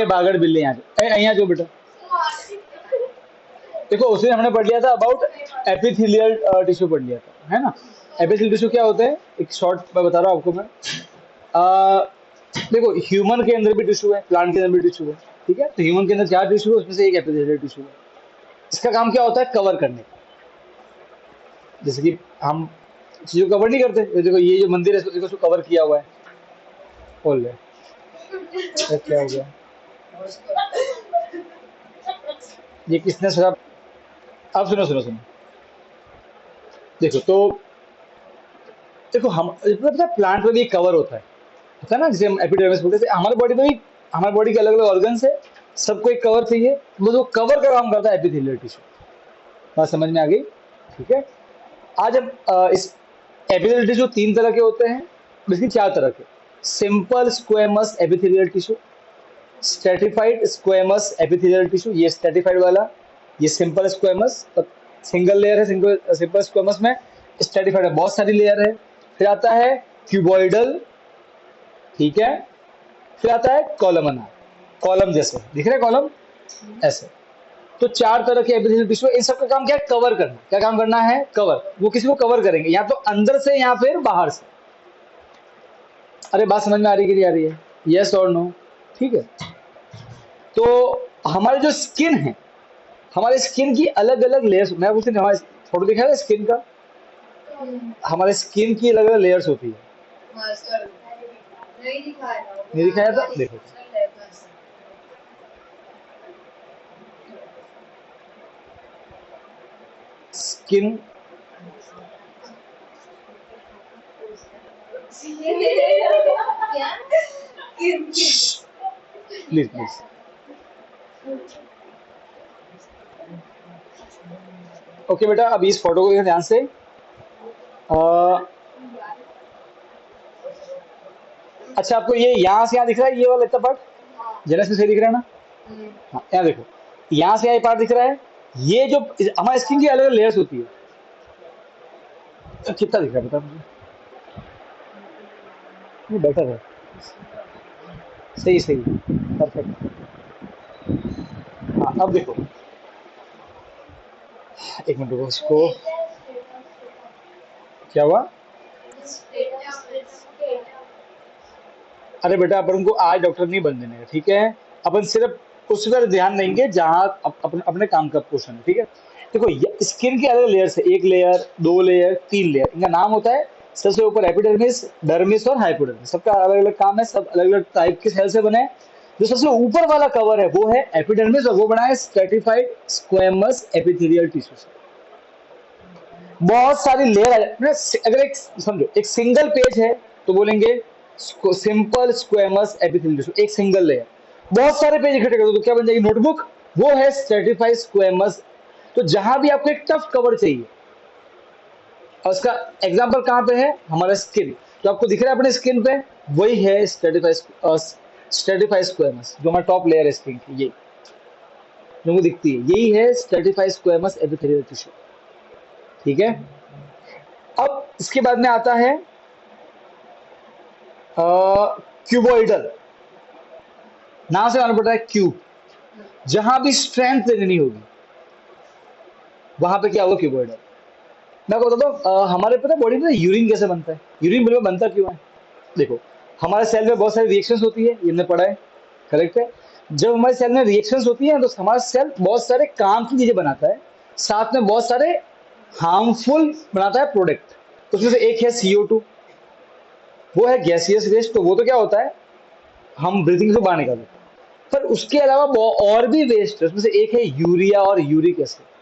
बागड़ बिल्ली यहाँ जो बेटा देखो उसमें हमने पढ़ लिया था अबाउट एपिथेलियल टिश्यू पढ़ लिया था, है ना। एपिथेलियल टिश्यू क्या होता है, एक शॉर्ट मैं बता रहा हूँ आपको मैं। अ, देखो ह्यूमन के अंदर भी टिश्यू है, प्लांट के अंदर भी टिश्यू है, ठीक है। तो ह्यूमन के अंदर 4 टिश्यू है, उसमें से एक एपिथेलियल टिश्यू है। इसका काम क्या होता है, कवर करने का। जैसे कि हम चीजों को कवर नहीं करते, ये देखो ये जो मंदिर है इसको इसको कवर किया हुआ है। खोल ले, ये क्या हो गया, ये किसने शराब। अब सुनो सुनो सुनो, देखो तो देखो हम पता है प्लांट में भी कवर होता है ना, जिसे हम एपिडर्मिस बोलते हैं। हमारे बॉडी में भी, हमारे बॉडी के अलग अलग ऑर्गन्स है, सबको एक कवर चाहिए, बस वो कवर का काम करता है एपिथेलियल टिश्यू। बात समझ में आ गई, ठीक है। आज हम इस एपिथेलियल टिश्यू 3 तरह के होते हैं, बेसिकली 4 तरह के। Simple squamous epithelial tissue, stratified squamous epithelial tissue, ये स्ट्रेटिफाइड वाला, ये सिंपल स्क्वेमस, सिंगल लेयर है। सिंगल सिंपल स्क्वेमस में स्ट्रेटिफाइड में बहुत सारी लेयर है। फिर आता है क्यूबॉइडल, ठीक है। फिर आता है कॉलमना, कॉलम जैसे दिख रहा है कॉलम, ऐसे। तो 4 तरह के एपिथेलियल टिश्यू, इन सब का काम क्या है, कवर करना। क्या काम करना है, कवर। वो किसी को कवर करेंगे, या तो अंदर से या फिर बाहर से। अरे बात समझ में आ रही कि नहीं आ रही है, यस और नो, ठीक है। तो हमारे जो स्किन है, हमारे स्किन की अलग अलग लेयर्स, मैं पूछती हूँ, हमारे फोटो दिखा है स्किन का, हमारे स्किन की अलग अलग लेयर्स होती है। नहीं दिखाया था, देखो स्किन, प्लीज प्लीज, ओके बेटा। अब इस फोटो को देखो ध्यान से। अच्छा आपको ये यहाँ से यहाँ दिख रहा है, ये वाला इतना पार्ट जेनस में सही दिख रहा है ना। हाँ यहाँ देखो, यहाँ से यहाँ पार्ट दिख रहा है। ये जो हमारे स्किन की अलग अलग लेयर्स होती है, तो कितना दिख रहा है बता मुझे, ये बेटर है, सही सही, परफेक्ट। हाँ अब देखो, एक मिनट रुको इसको, क्या हुआ। अरे बेटा अपन को आज डॉक्टर नहीं बन देने का, ठीक है। अपन सिर्फ उस पर ध्यान देंगे जहां अपने काम का पोर्शन है, ठीक है। देखो स्किन के अलग लेयर्स है, एक लेयर, 2 लेयर, 3 लेयर, इनका नाम होता है। सबसे ऊपर एपिडर्मिस, डर्मिस और हाइपोडर्मिस, सबका अलग अलग काम है, सब अलग अलग टाइप के सेल से बने हैं। जो सबसे ऊपर वाला कवर है वो है एपिडर्मिस, और वो बना है स्ट्रेटिफाइड स्क्वेमस एपिथेलियल टिश्यू से। बहुत सारी लेयर आ जाए, अगर एक समझो एक सिंगल पेज है तो बोलेंगे सिंपल स्क्वेमस एपिथेलियल टिश्यू, एक सिंगल लेयर। बहुत सारे पेज इकट्ठे कर दो तो क्या बन जाएगी, नोटबुक, वो है स्ट्रेटिफाइड स्क्वेमस। तो जहां भी आपको एक टफ कवर चाहिए, और उसका एग्जांपल कहां पे है, हमारा स्किन, तो आपको दिख रहा है अपने स्किन पे, वही है स्ट्रेटिफाइड स्क्वेमस, जो हमारा टॉप लेयर है स्किन की, ये जो दिखती है, यही है स्ट्रेटिफाइड स्क्वेमस एपिथेलियल टिश्यू, ठीक है। अब इसके बाद में आता है क्यूबोइडल, नाम से मालूम पड़ता है क्यूब। जहां भी स्ट्रेंथ देनी होगी वहां पे क्या होगा, क्यूबोइडल। मैं आपको बताता हूँ, हमारे पता बॉडी में यूरिन कैसे बनता है, यूरिन बॉडी में बनता क्यों है। देखो हमारे सेल में बहुत सारी रिएक्शंस होती है, ये हमने पढ़ा है, करेक्ट है। जब हमारे सेल में रिएक्शंस होती है तो हमारा सेल बहुत सारे काम की चीजें बनाता है, साथ में बहुत सारे हार्मफुल बनाता है प्रोडक्ट। उसमें से एक है CO2, वो है गैसियस वेस्ट, तो वो तो क्या होता है, हम ब्रीथिंग से बाहर निकाल देते हैं। पर उसके अलावा और भी वेस्ट है, उसमें से एक है यूरिया और यूरिक एसिड।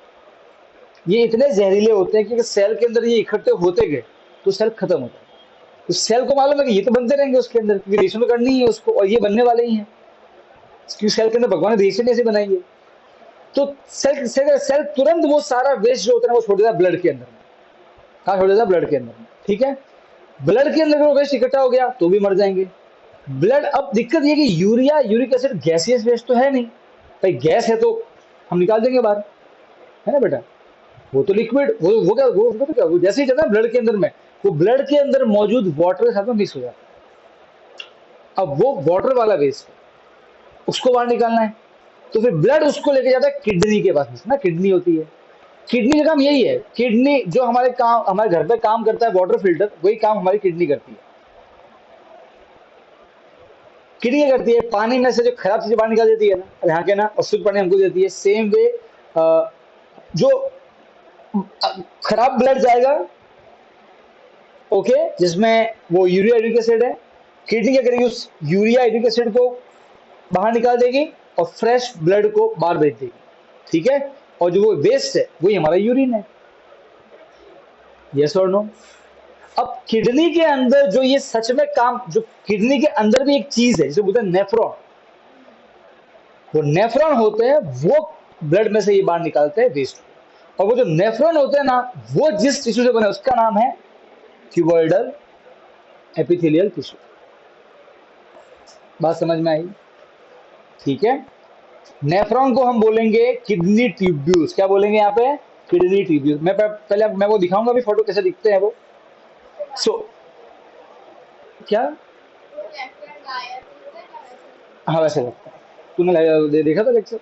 ये इतने जहरीले होते हैं कि अगर सेल के अंदर ये इकट्ठे होते गए तो सेल खत्म होता है। तो सेल को मालूम है कि ये तो बनते रहेंगे उसके अंदर, क्योंकि रिएक्शन तो करनी ही है उसको, और ये बनने वाले ही हैं, क्योंकि सेल के अंदर भगवान ने रिएक्शन ऐसे बनाई है। तो सेल तुरंत वो सारा वेस्ट जो होता है वो छोड़ देता है ब्लड के अंदर में। कहाँ छोड़ देता है, ब्लड के अंदर में, ठीक है। ब्लड के अंदर वो वेस्ट इकट्ठा हो गया तो भी मर जाएंगे। ब्लड, अब दिक्कत ये कि urea uric acid gaseous waste तो है नहीं, भाई गैस है तो हम निकाल देंगे बाहर, है ना बेटा। वो तो लिक्विड, वो क्या, वो तो क्या, वो जैसे ही जाता है ब्लड के अंदर में, वो ब्लड के अंदर मौजूद वाटर के साथ में मिक्स हो जाता है। अब वो वाटर वाला वेस्ट है, उसको बाहर निकालना है, तो फिर ब्लड उसको लेके जाता है किडनी के पास ना, किडनी होती है। किडनी का काम यही है, किडनी जो हमारे घर पे काम करता है वाटर फिल्टर, वही काम हमारी किडनी करती है। किडनी क्या करती है, पानी में से जो खराब चीजें बाहर निकाल देती है ना, और यहाँ के ना और शुद्ध पानी हमको देती है। सेम वे जो खराब ब्लड जाएगा, ओके, जिसमें वो यूरिया यूरिक एसिड है, किडनी क्या करेगी, उस यूरिया यूरिक एसिड को बाहर निकाल देगी और फ्रेश ब्लड को बाहर भेज देगी, ठीक है। और जो वो वेस्ट है वही हमारा यूरिन है। यस और नो। अब किडनी के अंदर जो ये सच में काम, जो किडनी के अंदर भी एक चीज है जिसे बोलते हैं नेफ्रॉन, वो नेफ्रॉन होते हैं, वो ब्लड में से ये बाहर निकालते हैं वेस्ट। और वो जो नेफ्रॉन होते हैं ना, वो जिस टिश्यू से बने उसका नाम है क्यूबॉइडल एपिथेलियल टिश्यू। बात समझ में आई? ठीक है। नेफ्रॉन को हम बोलेंगे किडनी ट्यूब्यूल्स। क्या बोलेंगे यहाँ पे? Kidney tubules. पहले मैं वो दिखाऊंगा अभी फोटो कैसे दिखते हैं वो। सो क्या? हाँ वैसे लगता है। तूने देखा था lecture?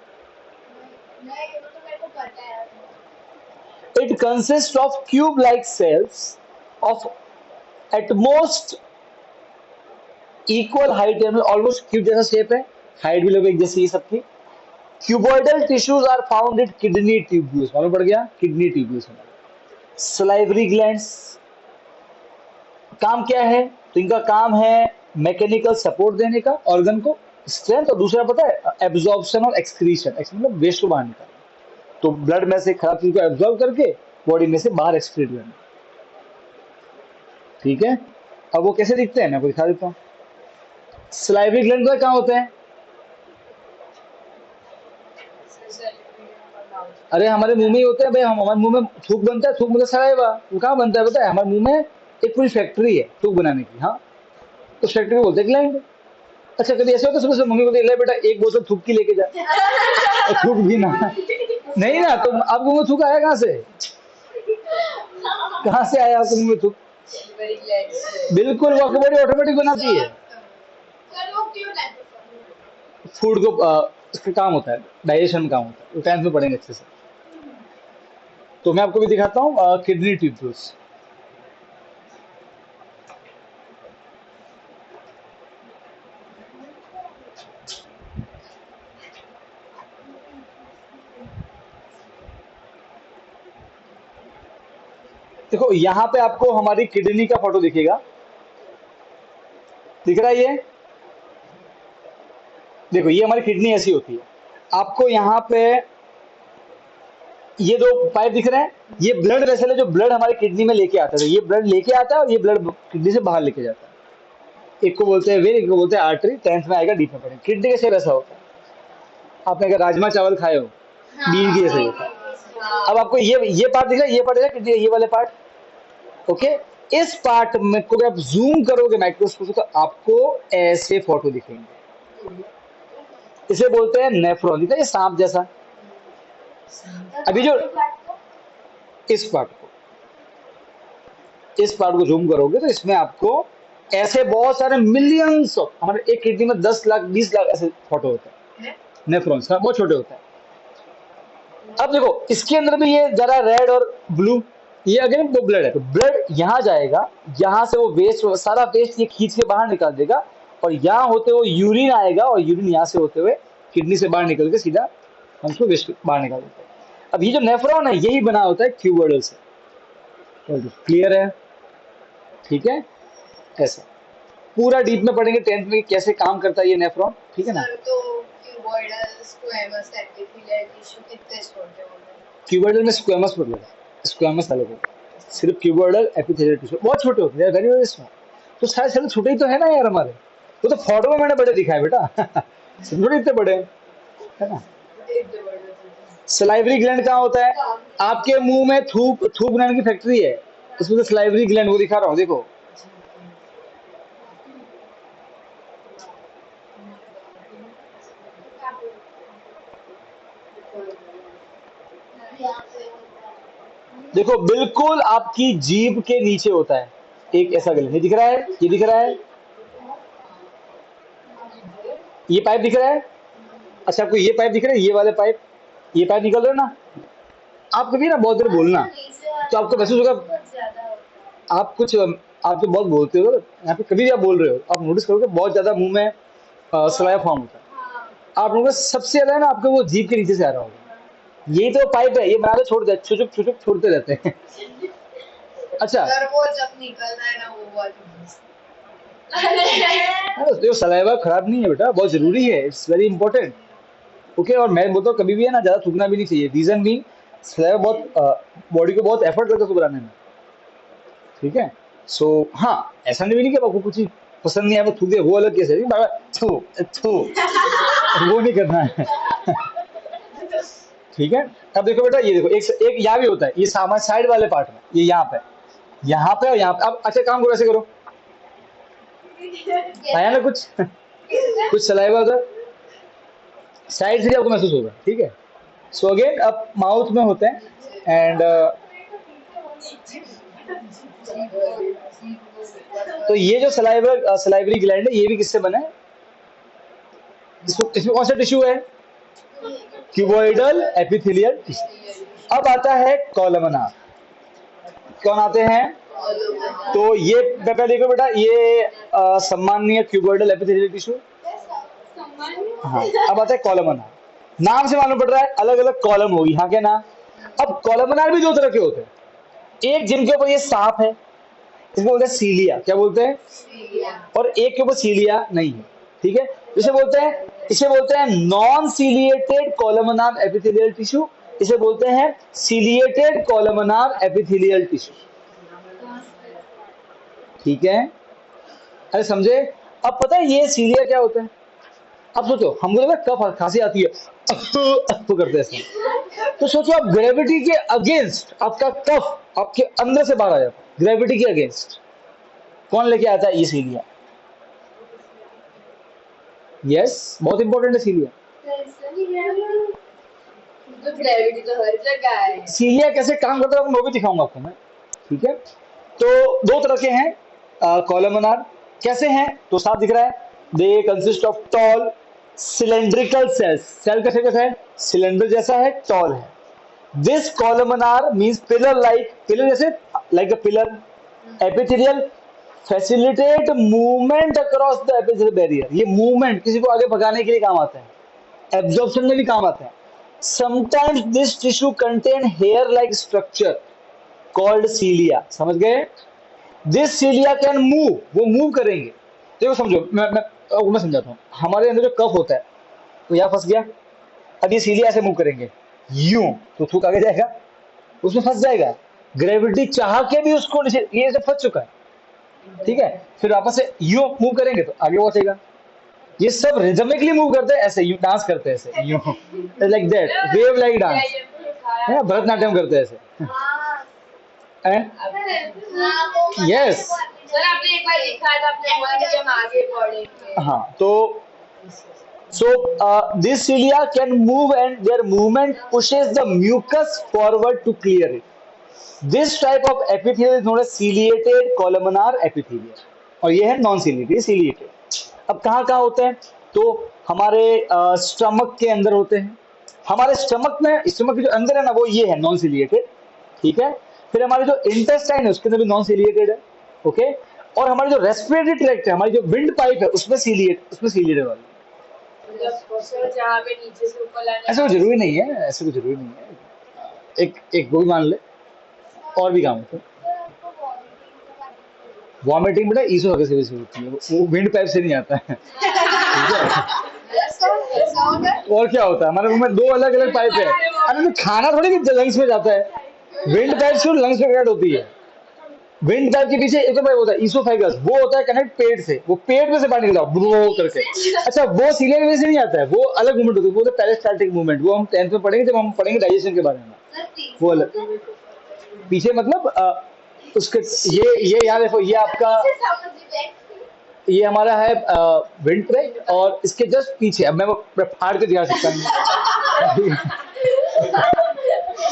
It consists of cube-like cells of at most equal height, यानी ऑलमोस्ट क्यूब जैसा शेप है, हाइट भी लगभग एक जैसी है सबकी। Cuboidal tissues are found in kidney tubules. मालूम पड़ गया? Kidney tubules. सलाइवरी ग्लैंड्स काम क्या है? तो इनका काम है मैकेनिकल सपोर्ट देने का ऑर्गन को, स्ट्रेंथ, और दूसरा पता है एब्जॉर्प्शन और एक्सक्रीशन। मतलब वेस्ट को बाहर निकालना, तो ब्लड में से खराब चीज को एब्जॉर्ब करके बॉडी में से बाहर एक्सक्रीट करना, ठीक है। अब वो कैसे दिखते हैं मैं आपको दिखा देता हूँ। सलाइवरी ग्लैंड कहाँ होते हैं? अरे हमारे मुंह में ही होते हैं भाई। हम हमारे मुंह में थूक बनता है, थूक मतलब सलाइवा। वो कहाँ बनता है पता है? हमारे मुंह में एक पूरी फैक्ट्री है थूक बनाने की। हाँ, उस फैक्ट्री को बोलते हैं ग्लैंड। अच्छा, कभी ऐसे होता है सुबह से मम्मी बोलती है ले बेटा एक बोतल थूक की लेके जा, और थूक भी ना, नहीं ना, तो आपको मुंह में थूक आया कहाँ से? कहाँ से आया आपको मुंह में थूक? बिल्कुल, वो बॉडी ऑटोमेटिक बनाती है। फूड को इसका काम होता है, डाइजेशन काम होता है। वो टेंथ में पढ़ेंगे अच्छे से। तो मैं आपको भी दिखाता हूँ किडनी ट्यूब्यूल्स। देखो यहाँ पे आपको हमारी किडनी का फोटो दिखेगा, दिख रहा है ये? देखो ये हमारी किडनी ऐसी होती है। आपको यहाँ पे ये दो पाइप दिख रहे हैं, ये ब्लड वेसल है जो ब्लड हमारी किडनी में लेके आता है। तो ये ब्लड लेके आता है और ये ब्लड किडनी से बाहर लेके जाता है। एक को बोलते हैं वेन, एक को बोलते हैं आर्टरी। टेंथ में आएगा, डीप में पढ़ेंगे। किडनी का शेप ऐसा होता है। आपने अगर राजमा चावल खाए हो, बीन की जैसे ही होता है। अब आपको ये पार्ट दिख रहा है, ये पार्ट दिख रहा है किडनी, ये वाले पार्ट, ओके। इस पार्ट में को आप जूम करोगे माइक्रोस्कोप से तो आपको ऐसे फोटो दिखेंगे। इसे बोलते हैं नेफ्रॉन। दिखा ये सांप जैसा? अभी जो इस पार्ट को जूम करोगे तो इसमें आपको ऐसे बहुत सारे मिलियंस ऑफ, हमारे एक किडनी में 10 लाख 20 लाख ऐसे फोटो होते हैं नेफ्रॉन्स का, बहुत छोटे होते हैं। अब देखो इसके अंदर भी ये जरा रेड और ब्लू, ये अगेन वो ब्लड है। तो ब्लड यहाँ जाएगा, यहाँ से वो वेस्ट, सारा वेस्ट ये खींच के बाहर निकाल देगा, और यहाँ होते हुए यूरिन आएगा, और यूरिन यहाँ से होते हुए किडनी से बाहर निकल के सीधा हम उसको वेस्ट बाहर निकाल देते हैं। अब ये जो नेफ्रॉन है यही बना होता है क्यूबॉइडल से। क्लियर है? ठीक है। ऐसा पूरा डीप में पढ़ेंगे टेंथ में कैसे काम करता है ये नेफ्रॉन, ठीक है ना। क्यूबॉइडल में स्क्वेमस पढ़ लेगा, स्क्वेमस अलग होता है। सिर्फ क्यूबॉइडल एपिथेलियल टिश्यू बहुत छोटे होते हैं, वेरी वेरी स्मॉल। तो शायद चलो छोटे ही तो है ना यार हमारे, वो तो फोटो में मैंने बड़े दिखाए बेटा थोड़े इतने बड़े है ना। सलाइवरी ग्लैंड कहाँ होता है? आपके मुंह में थूक बनाने की फैक्ट्री है, उसमें तो सलाइवरी ग्लैंड वो दिखा रहा हूँ, देखो। देखो बिल्कुल आपकी जीभ के नीचे होता है एक ऐसा ग्लैंड। ये दिख रहा है, ये दिख रहा है, ये पाइप दिख रहा है, अच्छा, आपको ये पाइप दिख रहा है, ये वाले पाइप, ये पाइप निकल रहे हैं ना, आप कभी ना बहुत देर बोलना तो आपको महसूस होगा, आप कुछ आप तो बहुत बोलते हो, यहाँ पे कभी भी आप बोल रहे हो, आप नोटिस करोगे बहुत ज्यादा मुंह में सलाया फॉर्म होता है। आप लोगों को सबसे ज्यादा ना आपको वो जीभ के नीचे से आ रहा होगा। यही तो पाइप है, ये बना के छोड़ दे, छुचुक छुचुक छोड़ते रहते हैं। अच्छा, अगर वो जब निकलना है ना वो वाली जो सलाइवा खराब नहीं है बेटा, बहुत जरूरी है, इट्स वेरी इंपॉर्टेंट। ओके, और मैं बोलता हूँ कभी भी है ना ज्यादा थूकना भी नहीं चाहिए। रीजन भी, सलाइवा बहुत बॉडी को बहुत एफर्ट लगता है उसको बनाने में, ठीक है। सो हाँ, ऐसा नहीं भी नहीं कि आपको कुछ चीज पसंद नहीं है वो थूक दे, वो अलग केस है, थू थू, वो नहीं करना है। ठीक है। अब देखो बेटा, ये देखो एक एक यहाँ भी होता है, ये सामान साइड वाले पार्ट में, ये यहाँ पे और यहाँ पे। अब अच्छा काम करो, ऐसे करो, आया ना कुछ कुछ सलाइवा उधर साइड से आपको महसूस होगा, ठीक है। सो अगेन अब माउथ में होते हैं, एंड तो ये जो सलाइवरी ग्लैंड है, ये भी किससे बना है, इसमें कौन सा टिश्यू है, क्यूबॉइडल एपिथेलियल टिश्यू। अब आता है कॉलमनार, कौन आते हैं, तो ये बेटा देखो बेटा, ये सम्माननीय क्यूबॉइडल एपिथेलियल टिश्यू। हाँ, अब आता है कॉलमनार, नाम से मालूम पड़ रहा है अलग अलग कॉलम होगी, हाँ क्या ना। अब कॉलमनार भी दो तरह के होते हैं, एक जिनके ऊपर ये सांप है, इसको बोलते हैं सीलिया, क्या बोलते हैं, और एक के ऊपर सीलिया नहीं है, ठीक है। इसे बोलते हैं non ciliated columnar epithelial tissue, इसे बोलते हैं सीलिएटेड कॉलमनार एपिथेलियल टिश्यू, ठीक है। अरे समझे। अब पता है ये सीलिया क्या होता है, अब सोचो हमको ना कफ खांसी आती है, तो करते हैं ऐसे, तो सोचो आप ग्रेविटी के अगेंस्ट आपका कफ आपके अंदर से बाहर आ जाता है, ग्रेविटी के अगेंस्ट कौन लेके आता है, ये सीलिया। यस, बहुत इंपॉर्टेंट है सीलिया। तो ग्रेविटी तो हर जगह है। सीलिया कैसे काम करता है वो भी दिखाऊंगा आपको मैं, ठीक है। तो दो तरह के हैं कॉलमनार, कैसे हैं तो साफ दिख रहा है, they consist of tall cylindrical cells, cell कैसे कैसा है, सिलेंडर जैसा है, टॉल है। This columnar means pillar like, pillar जैसे like a pillar, epithelial facilitate movement across the epithelial barrier, ये मूवमेंट किसी को आगे भगाने के लिए काम आता है, एब्जॉर्प्शन में भी काम आता है। Sometimes this tissue contain hair like structure called cilia, समझ गए। दिस सीलिया कैन मूव, वो मूव करेंगे। देखो समझो, मैं समझाता हूँ, हमारे अंदर जो कफ होता है तो यहाँ फंस गया, अब ये सीलिया ऐसे मूव करेंगे, यूं तो थूक आगे जाएगा, उसमें फंस जाएगा, ग्रेविटी चाह के भी उसको नीचे, ये सब फंस चुका है, ठीक है। फिर वापस से यूं मूव करेंगे तो आगे पहुंचेगा। ये सब रिदमिकली मूव करते हैं, ऐसे यूं डांस करते हैं, ऐसे यूं like that, wave like dance है, भरतनाट्यम करते हैं ऐसे, यस। सर आपने एक बार लिखा था, आपने बोला कि हम आगे पढ़ेंगे। हाँ, तो so this cilia can move and their movement pushes the mucus forward to clear it. This type of epithelium is known as ciliated columnar epithelium, और ये है नॉन सीलिएटेड, सीलिएटेड। अब कहाँ कहाँ होते हैं, तो हमारे स्टमक के अंदर होते हैं, हमारे स्टमक में, स्टमक के जो अंदर है ना वो ये है नॉन सीलिएटेड, ठीक है। फिर हमारे जो इंटेस्टाइन है उसके अंदर भी नॉन सीलिएटेड है, ओके। और हमारी जो रेस्पिरेटरी ट्रैक्ट है, हमारी जो विंड पाइप है उसमें सीलिएटेड वाली, जहाँ पे नीचे से ऊपर लाने, ऐसा कोई जरूरी नहीं है, ऐसा कोई जरूरी नहीं है, एक एक वो भी मान ले, और भी काम होता है। वॉमिटिंग बेटा ईसोफेगस से होती है, वो विंड पाइप से नहीं आता है, ठीक है। और क्या होता है, हमारे मुंह में दो अलग अलग पाइप है, अरे तो खाना थोड़ी लंग्स में जाता है, विंड पाइप से लंग्स में कनेक्ट होती है। विंड पाइप के पीछे एक तो पाइप होता है ईसोफेगस, वो होता है कनेक्ट पेट से, वो पेट में से बाहर निकलता है ब्रो करके। अच्छा, वो सीलिया में से नहीं आता है, वो अलग मूवमेंट होती है, वो पेरिस्टाल्टिक मूवमेंट, वो हम 10th में पढ़ेंगे जब हम पढ़ेंगे डाइजेशन के बारे में, वो अलग पीछे मतलब उसके ये याद रखो, ये आपका, ये हमारा है विंड ट्रैक, और इसके जस्ट पीछे, अब मैं फाड़ के दिखा सकता हूँ,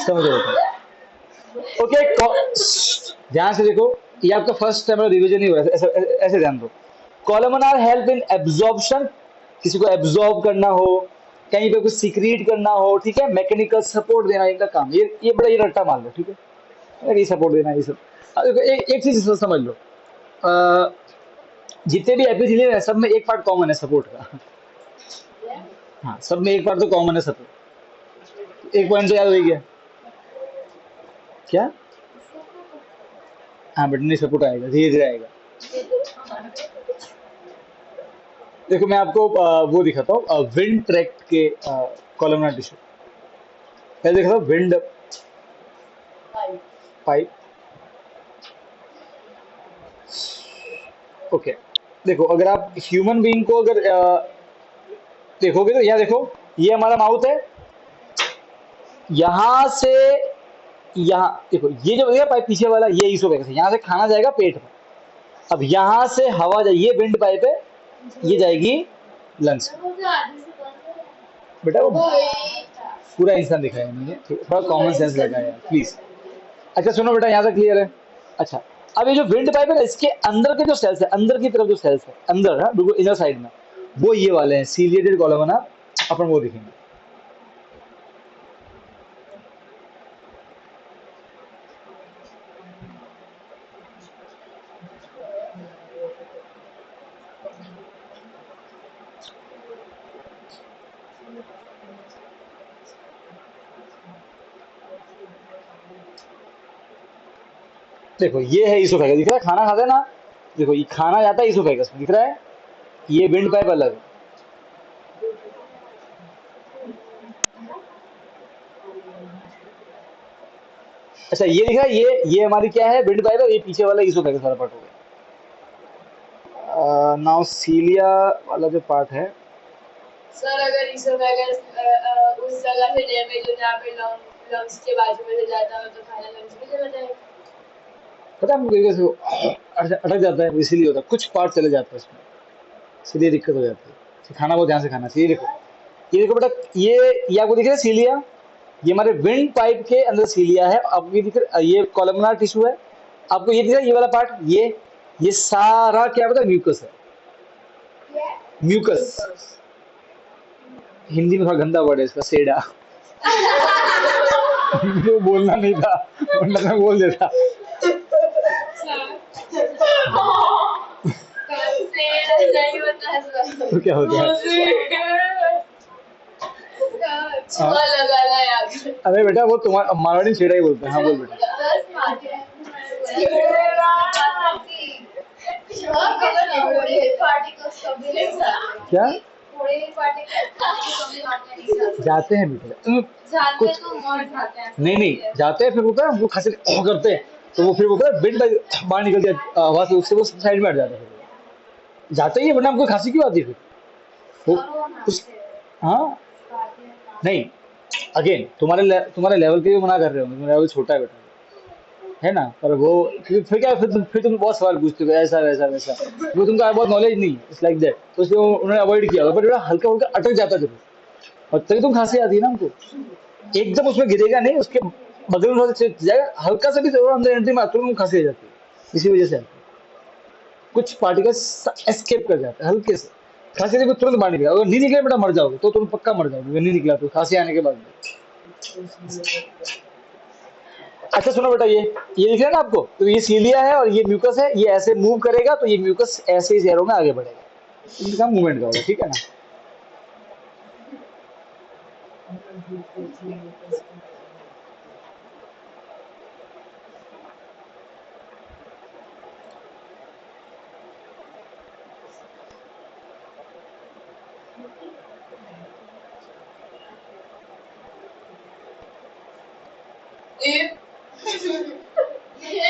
समझ रहे ओके। ध्यान से देखो, ये आपका फर्स्ट टाइम रिवीजन ही हो रहा है, ऐसे ध्यान दो। कॉलमनार हेल्प इन एब्जॉर्प्शन, किसी को एब्जॉर्ब करना हो, कहीं पे कुछ सीक्रेट करना हो, ठीक है, मैकेनिकल सपोर्ट देना इनका काम, ये बड़ा ये रट्टा मान लो, ठीक है, अगर ये सपोर्ट देना ये सब। अब देखो एक चीज समझ लो, अ, जितने भी एपिथेलियम है सब में एक पार्ट कॉमन है सपोर्ट का। हाँ, सब में एक पार्ट तो कॉमन है सपोर्ट। एक पॉइंट तो याद हो ही गया क्या? हाँ बट नहीं, सपोर्ट आएगा, धीरे धीरे आएगा। देखो मैं आपको वो दिखाता हूँ, विंड ट्रैक्ट के कॉलमनार टिश्यू। पहले देखा था विंड पाइप। ओके, देखो अगर आप ह्यूमन बीइंग को अगर देखोगे तो यहाँ देखो, ये हमारा माउथ है, यहाँ से यहाँ देखो, ये जो है पाइप पीछे वाला, ये ईसोफेगस है, यहाँ से खाना जाएगा पेट में। अब यहाँ से हवा जाए, ये विंड पाइप है, ये जाएगी लंग्स में। बेटा वो पूरा इंसान दिखाया नहीं है, थोड़ा कॉमन सेंस लगाया प्लीज। अच्छा सुनो बेटा, यहाँ तक क्लियर है? अच्छा, अब ये जो विंड पाइप है ना, इसके अंदर के जो सेल्स है, अंदर की तरफ जो सेल्स है, अंदर है बिल्कुल इनर साइड में, वो ये वाले हैं सीलिएटेड कॉलमना। अपन वो दिखेंगे। देखो ये है ईसोफेगस, दिख रहा है, खाना खाते हैं ना, देखो ये खाना जाता है ईसोफेगस में, दिख रहा है, ये विंड पाइप अलग है। अच्छा ये दिख रहा है, ये हमारी क्या है, विंड पाइप है, ये पीछे वाला ईसोफेगस वाला पार्ट हो गया। नाउ सीलिया वाला जो पार्ट है, सर अगर इसोफेगस उस जगह से डैमेज हो जहाँ पे लंग्स के बाजू में से जाता हो तो खाना लंग्स में चला जाएगा। पता है हमको कैसे वो अटक जाता है, इसीलिए होता है, कुछ पार्ट चले जाते हैं उसमें, इसलिए दिक्कत हो जाती है। तो खाना बहुत ध्यान से खाना चाहिए। देखो ये देखो बेटा, ये आपको दिख रहा है सीलिया, ये हमारे विंड पाइप के अंदर सीलिया है। आपको ये दिख रहा, ये कॉलमनार टिश्यू है। आपको ये दिख रहा है, ये वाला पार्ट, ये सारा क्या पता, म्यूकस है। म्यूकस हिंदी में थोड़ा गंदा वर्ड है इसका, सेडा। मुझे बोलना नहीं था, वरना मैं बोल देता। नहीं होता है सर। तो क्या होता है? छुआ लगाना यार। अरे बेटा वो तुम्हारा मारवाड़ी छेड़ा ही बोलते हैं। हाँ बोल बेटा। क्या जाते हैं बेटा? कुछ नहीं नहीं जाते हैं, फिर होता है वो खांसी करते हैं, तो वो फिर वो बिट बाहर निकल जाए हवा से, उससे वो साइड में हट जाता है। फिर जाते ही है, वरना हमको खांसी क्यों आती है फिर? वो उस हाँ नहीं, अगेन तुम्हारे लेवल के भी मना कर रहे हो, मेरा लेवल छोटा है बेटा, है ना? पर वो फिर क्या, फिर तुम बहुत सवाल पूछते हो, ऐसा वैसा वैसा, वो तुमको बहुत नॉलेज नहीं, इट्स लाइक दैट, तो इसलिए उन्होंने अवॉइड किया। पर बेटा हल्का हल्का अटक जाता जरूर, और तभी तुम खांसी आती है ना हमको। एकदम उसमें गिरेगा नहीं, उसके बगल में से जाएगा, हल्का सा भी जरूर अंदर एंट्री में तुरंत खांसी आ जाती है। इसी वजह से आती है, कुछ पार्टिकल्स एस्केप कर जाते हैं हल्के से। खांसी देखो तुरंत बाहर निकला, अगर नहीं निकले बेटा मर जाओगे, तो तुम पक्का मर जाओगे अगर नहीं निकला तो, खांसी आने के बाद भी। अच्छा सुनो बेटा, ये दिख रहा है ना आपको, तो ये सीलिया है और ये म्यूकस है, ये ऐसे मूव करेगा तो ये म्यूकस ऐसे ही चेहरों में आगे बढ़ेगा, इनका मूवमेंट का होगा, ठीक है ना?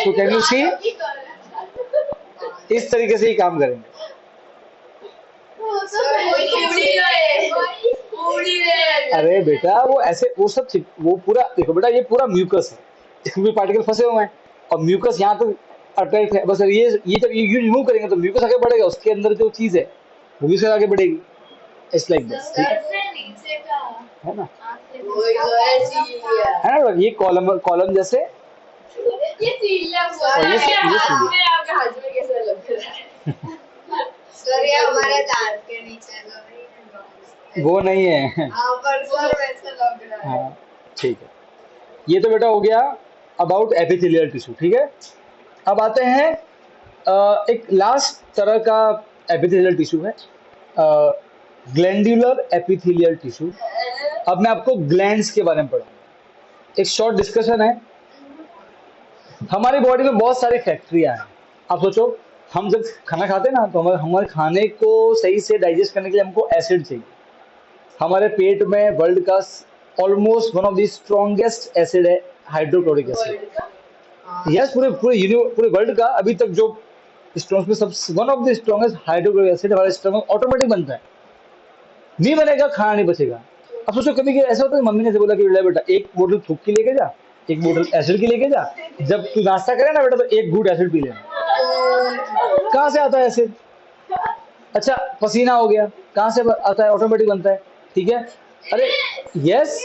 तो कैन यू सी, इस तरीके से ही काम करेंगे। अरे बेटा वो ऐसे वो सब वो पूरा देखो बेटा, ये पूरा म्यूकस है, इसमें भी पार्टिकल फंसे हुए हैं, और म्यूकस यहाँ तक अटैच है बस। ये जब ये रिमूव करेंगे तो म्यूकस आगे बढ़ेगा, उसके अंदर जो चीज है वो भी आगे बढ़ेगी। इट्स लाइक दिस, ठीक है ना? है ना? ये कॉलम जैसे, ये सीलिया और ये सीलिया। आपके हाथ में कैसे लग रहा है? सर ये हमारे दांत के नीचे वो नहीं है। हाँ पर सर वैसा लग रहा है। हाँ ठीक है, ये तो बेटा हो गया अबाउट एपिथेलियल टिश्यू, ठीक है। अब आते हैं एक लास्ट तरह का एपिथेलियल टिश्यू है, ग्लैंड्यूलर एपिथेलियल टिश्यू। अब मैं आपको ग्लैंड्स के बारे में पढ़ाऊंगा, एक शॉर्ट डिस्कशन है। हमारी बॉडी में बहुत सारी फैक्ट्रियां हैं। आप सोचो, हम जब खाना खाते हैं ना, तो हमारे हमारे खाने को सही से डाइजेस्ट करने के लिए हमको एसिड चाहिए। हमारे पेट में वर्ल्ड का almost one of the strongest acid है हाइड्रोक्लोरिक एसिड। वर्ल्ड का हाँ यस, पूरे वर्ल्ड का अभी तक जो स्ट्रॉन्ग में सब one of the strongest hydrochloric acid हमारे स्टमक ऑटोमेटिक बनता है। नहीं बनेगा, खाना नहीं बचेगा। अब सोचो, कभी कभी ऐसा होता है, मम्मी ने से बोला कि ले बेटा एक बोतल थूक की लेके जा, एक बोतल एसिड की लेके जा, जब तू नाश्ता करे ना बेटा तो एक घूंट एसिड पी लेना। कहाँ से आता है एसिड? अच्छा, पसीना हो गया, कहाँ से आता है? ऑटोमेटिक बनता है, ठीक है। अरे यस,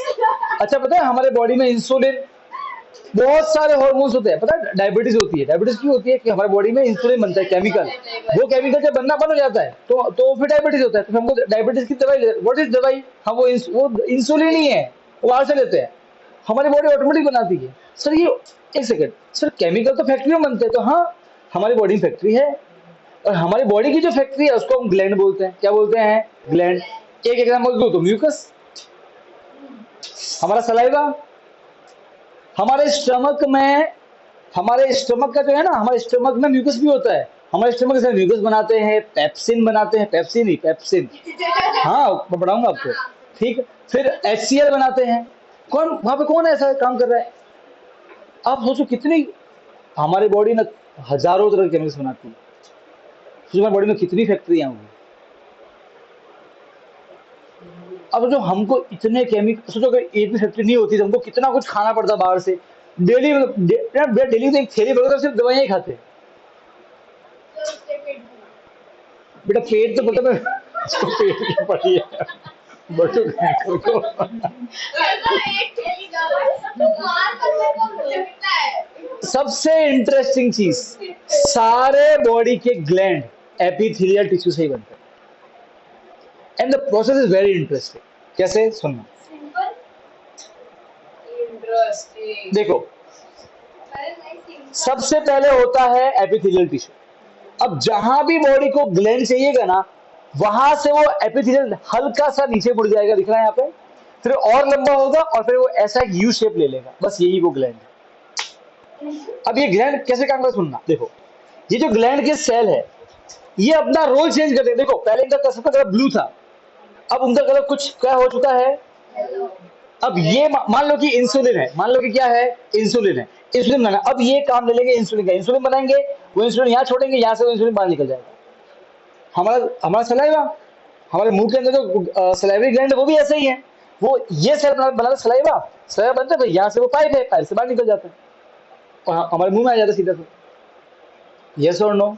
अच्छा पता है हमारे बॉडी में इंसुलिन, बहुत सारे हॉर्मोन्स होते हैं। पता है डायबिटीज होती है, डायबिटीज क्यों होती है? कि हमारे बॉडी में इंसुलिन बनता है, केमिकल। वो केमिकल जब बनना बंद हो जाता है तो फिर डायबिटीज होता है। तो हमको डायबिटीज की दवाई, व्हाट इज दवाई? हम वो इंसुलिन ही है, वो बाहर से लेते हैं, हमारी बॉडी ऑटोमेटिक बनाती है। सर ये, एक सेकेंड सर, केमिकल तो फैक्ट्री में बनते हैं, तो हाँ हमारी बॉडी में फैक्ट्री है। और हमारी बॉडी की जो फैक्ट्री है उसको हम ग्लैंड बोलते हैं। क्या बोलते हैं? ग्लैंड। एक एग्जाम्पल दो तो म्यूकस, हमारा सलाइवा। हमारे स्टमक का जो है ना, हमारे स्टमक में म्यूकस भी होता है। हमारे स्टमक से म्यूकस बनाते हैं, पेप्सिन बनाते हैं, पेप्सिन नहीं पेप्सिन, हाँ मैं बताऊंगा आपको, ठीक। फिर HCl बनाते हैं। कौन वहां पे, कौन ऐसा काम कर रहा है? आप सोचो कितनी, हमारी बॉडी ना हजारों तरह के केमिकल्स बनाती है। सोचो हमारी बॉडी में कितनी फैक्ट्रियां होंगी। अब जो हमको इतने केमिकल, सोचो अगर एक भी फैक्ट्री नहीं होती तो हमको कितना कुछ खाना पड़ता बाहर से। डेली डेली तो एक थैली भरकर सिर्फ दवाइयां ही खाते। तो उससे पेट भरा। बेटा पेट तो पता है, इसको पेट की पड़ी है, बटू को। वैसा एक थैली दवाई तो मार कर मेरे को मुझे मिलता है। सबसे इंटरेस्टिंग चीज, सारे बॉडी के ग्लैंड एपिथेलियल टिश्यू से ही बनते हैं। And the process is very interesting. कैसे? सुनना। Simple interesting. देखो, अरे नहीं सिंपल। सबसे पहले होता है एपिथेलियल टिश्यू। अब जहां भी बॉडी को ग्लैंड चाहिएगा ना, वहां से वो एपिथेलियल हल्का सा नीचे मुड़ जाएगा, दिख रहा है यहाँ पे, फिर और लंबा होगा और फिर वो ऐसा एक यू शेप ले लेगा, बस यही वो ग्लैंड है। अब ये ग्लैंड कैसे काम करता है सुनना। देखो, ये जो ग्लैंड के सेल है, ये अपना रोल चेंज करते हैं। देखो पहले इनका सबका कलर ब्लू था, अब उनका कलर कुछ क्या हो चुका है। हेलो। अब ये मान लो कि इंसुलिन है, मान लो कि क्या है, इंसुलिन है, इंसुलिन बनाना। अब ये काम ले लेंगे इंसुलिन का, इंसुलिन बनाएंगे, वो इंसुलिन यहाँ छोड़ेंगे, यहाँ से वो इंसुलिन बाहर निकल जाएगा। हमारा हमारा सलाइवा, हमारे मुंह के अंदर जो सलाइवरी ग्लैंड है वो भी ऐसे ही है। वो ये सेल बनाता सलाइवा, सलाइवा बनता है, तो यहाँ से वो पाइप है, पाइप से बाहर निकल जाता है और हमारे मुंह में आ जाता है सीधा से। यस और नो?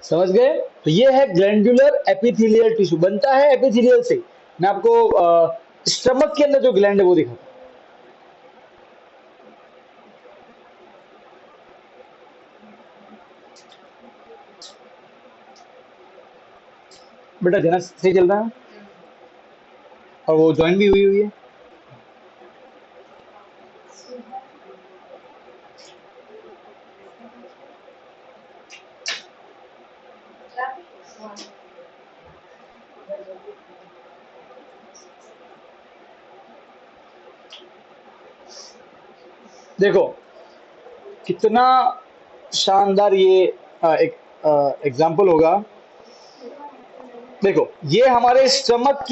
समझ गए? तो ये है ग्लैंडुलर एपिथेलियल टिश्यू, बनता है एपिथेलियल से। मैं आपको स्टमक के अंदर जो ग्लैंड है वो दिखाता हूं। बेटा ध्यान सही चल रहा है और वो ज्वाइन भी हुई हुई है। देखो कितना शानदार ये एक एग्जाम्पल होगा। देखो ये हमारे स्टमक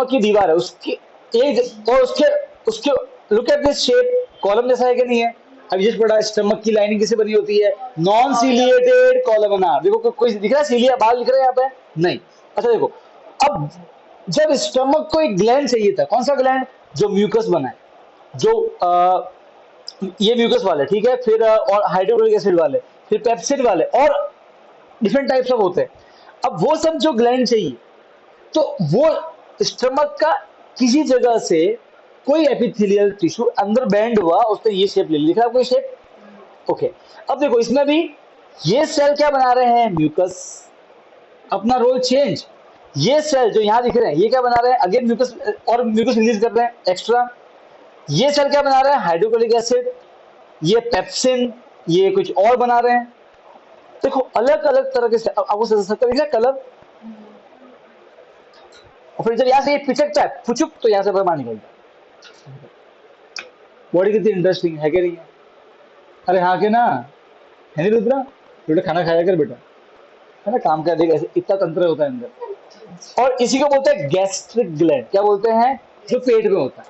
की दीवार है, उसकी एक और उसके उसके look at this shape, column जैसा है कि नहीं है? अब ये पड़ा, स्टमक की लाइनिंग किसे बनी होती है? Non ciliated columnar. देखो कोई दिख रहा है सीलिया बाल दिख रहा है यहाँ पे? नहीं। अच्छा देखो, अब जब स्टमक को एक ग्लैंड चाहिए था, कौन सा ग्लैंड? जो म्यूकस बना है, जो ये म्यूकस वाले, ठीक है, फिर और हाइड्रोक्लोरिक एसिड वाले, फिर पेप्सिन वाले, और डिफरेंट टाइप्स ऑफ होते हैं। अब वो सब जो ग्लैंड चाहिए, तो वो स्टमक का किसी जगह से कोई एपिथेलियल टिश्यू अंदर बैंड हुआ, उसने ये शेप ले ली। दिख रहा है आपको शेप? ओके। अब देखो इसमें भी ये सेल क्या बना रहे हैं? म्यूकस। अपना रोल चेंज, ये सेल जो यहाँ दिख रहे हैं ये क्या बना रहे हैं, अगेन म्यूकस, और म्यूकस रिलीज कर रहे हैं एक्स्ट्रा। ये सेल क्या बना रहे हैं, हाइड्रोक्लोरिक एसिड, ये पेप्सिन, ये कुछ और बना रहे हैं। देखो अलग अलग तरह के आपको सकता है कलर। और फिर जब यहाँ से ये पिचकता है फुचुक, तो यहाँ से बाहर निकलता है। बॉडी कितनी इंटरेस्टिंग है कि नहीं है? अरे हाँ के ना, है नहीं रुद्रा? बेटा खाना खाया कर बेटा, है ना, काम कर देगा, ऐसे इतना तंत्र होता है अंदर। और इसी को बोलते हैं गैस्ट्रिक ग्लैंड। क्या बोलते हैं? जो पेट में होता है।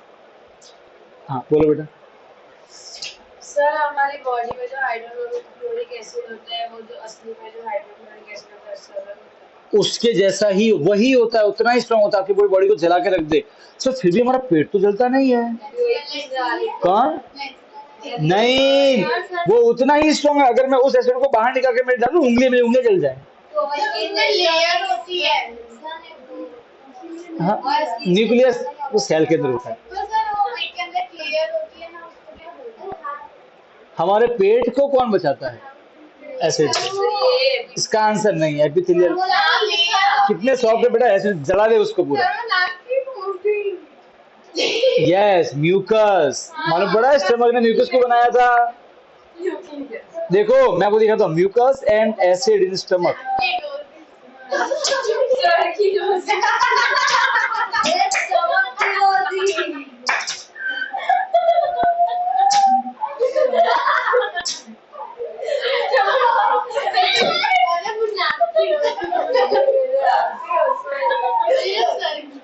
हाँ बोलो बेटा। सर हमारी बॉडी में जो हाइड्रोक्लोरिक एसिड होता है, वो जो असली में जो हाइड्रोक्लोरिक एसिड होता है उससे अलग होता उसके जैसा ही वही होता है, उतना ही स्ट्रांग होता है, आपकी पूरी बॉडी को जला के रख दे। सर फिर भी हमारा पेट तो जलता नहीं है। है। कौन? नहीं, वो उतना ही स्ट्रांग है। अगर मैं उस एसिड को बाहर निकाल के मैं डालूं, उंगली में उंगली जल जाए। तो लेयर होती है। हाँ, न्यूक्लियस वो सेल के अंदर होता है। तो सर वो पेट के अंदर लेयर होती है ना, उसको क्या बोलते हैं? हमारे पेट को कौन बचाता है? एसिड। इसका आंसर नहीं है एपिथेलियल। कितने सॉफ्ट है बेटा, एसिड जला दे उसको पूरा। Yes, mucus. मालूम पड़ा है स्टमक ने म्यूकस को बनाया था? देखो मैं आपको दिखाता हूँ, mucus and acid in stomach.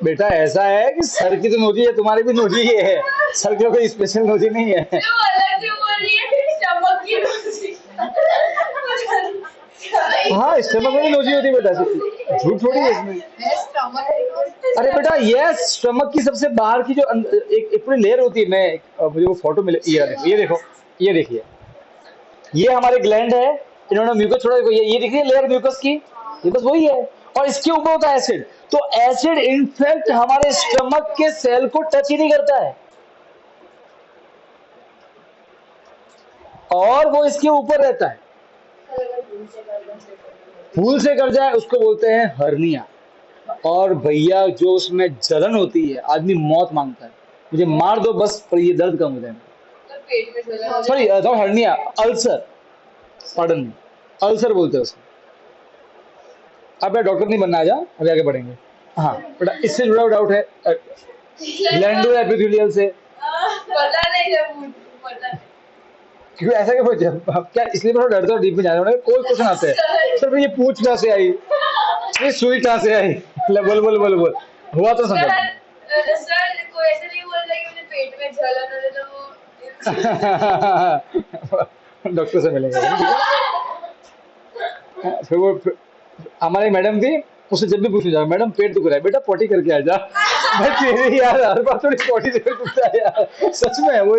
बेटा ऐसा है कि सर की तो नोजी है, तुम्हारी भी नोजी ही है, सर की कोई स्पेशल नोजी नहीं है। हाँ स्टमक में भी नोजी होती है बेटा, झूठ थोड़ी है इसमें। अरे बेटा ये स्टमक की सबसे बाहर की जो एक पूरी लेयर होती है, मैं मुझे वो फोटो मिले, ये देखो, ये देखिए, ये हमारे ग्लैंड है, इन्होंने म्यूकस छोड़ा। देखो ये देखिए लेयर म्यूकस की, ये बस वही है, और इसके ऊपर होता है एसिड। तो एसिड इनफैक्ट हमारे स्टमक के सेल को टच ही नहीं करता है, और वो इसके ऊपर रहता है। भूल से कर जाए उसको बोलते हैं हर्निया। और भैया जो उसमें जलन होती है, आदमी मौत मांगता है, मुझे मार दो बस पर ये दर्द कम हो जाए। Sorry not hernia, ulcer, pardon me, ulcer बोलते हैं उसको। अब डॉक्टर नहीं बनना, आ जा अभी आगे बढ़ेंगे। हाँ बेटा इससे जुड़ा डाउट है ग्लैंडुलर एपिथेलियल से? पता नहीं जब पता नहीं। क्यों ऐसा क्या क्या, इसलिए मैं थोड़ा डरता हूँ डीप में जाने वाले। कोई क्वेश्चन आते हैं सर ये पूछ कहाँ से आई, ये सुई कहाँ से आई, बोल बोल बोल बोल, हुआ तो समझ। सर कोई ऐसे नहीं बोल रहा कि मुझे पेट में जलन हो रहा, तो वो डॉक्टर से मिलेंगे। फिर वो हमारी मैडम थी, उससे जब भी पूछने जाओ मैडम पेट दुख रहा है, बेटा पोटी करके आ जा। मैं तेरी यार हर बार थोड़ी पोटी से दुखता है यार, सच में वो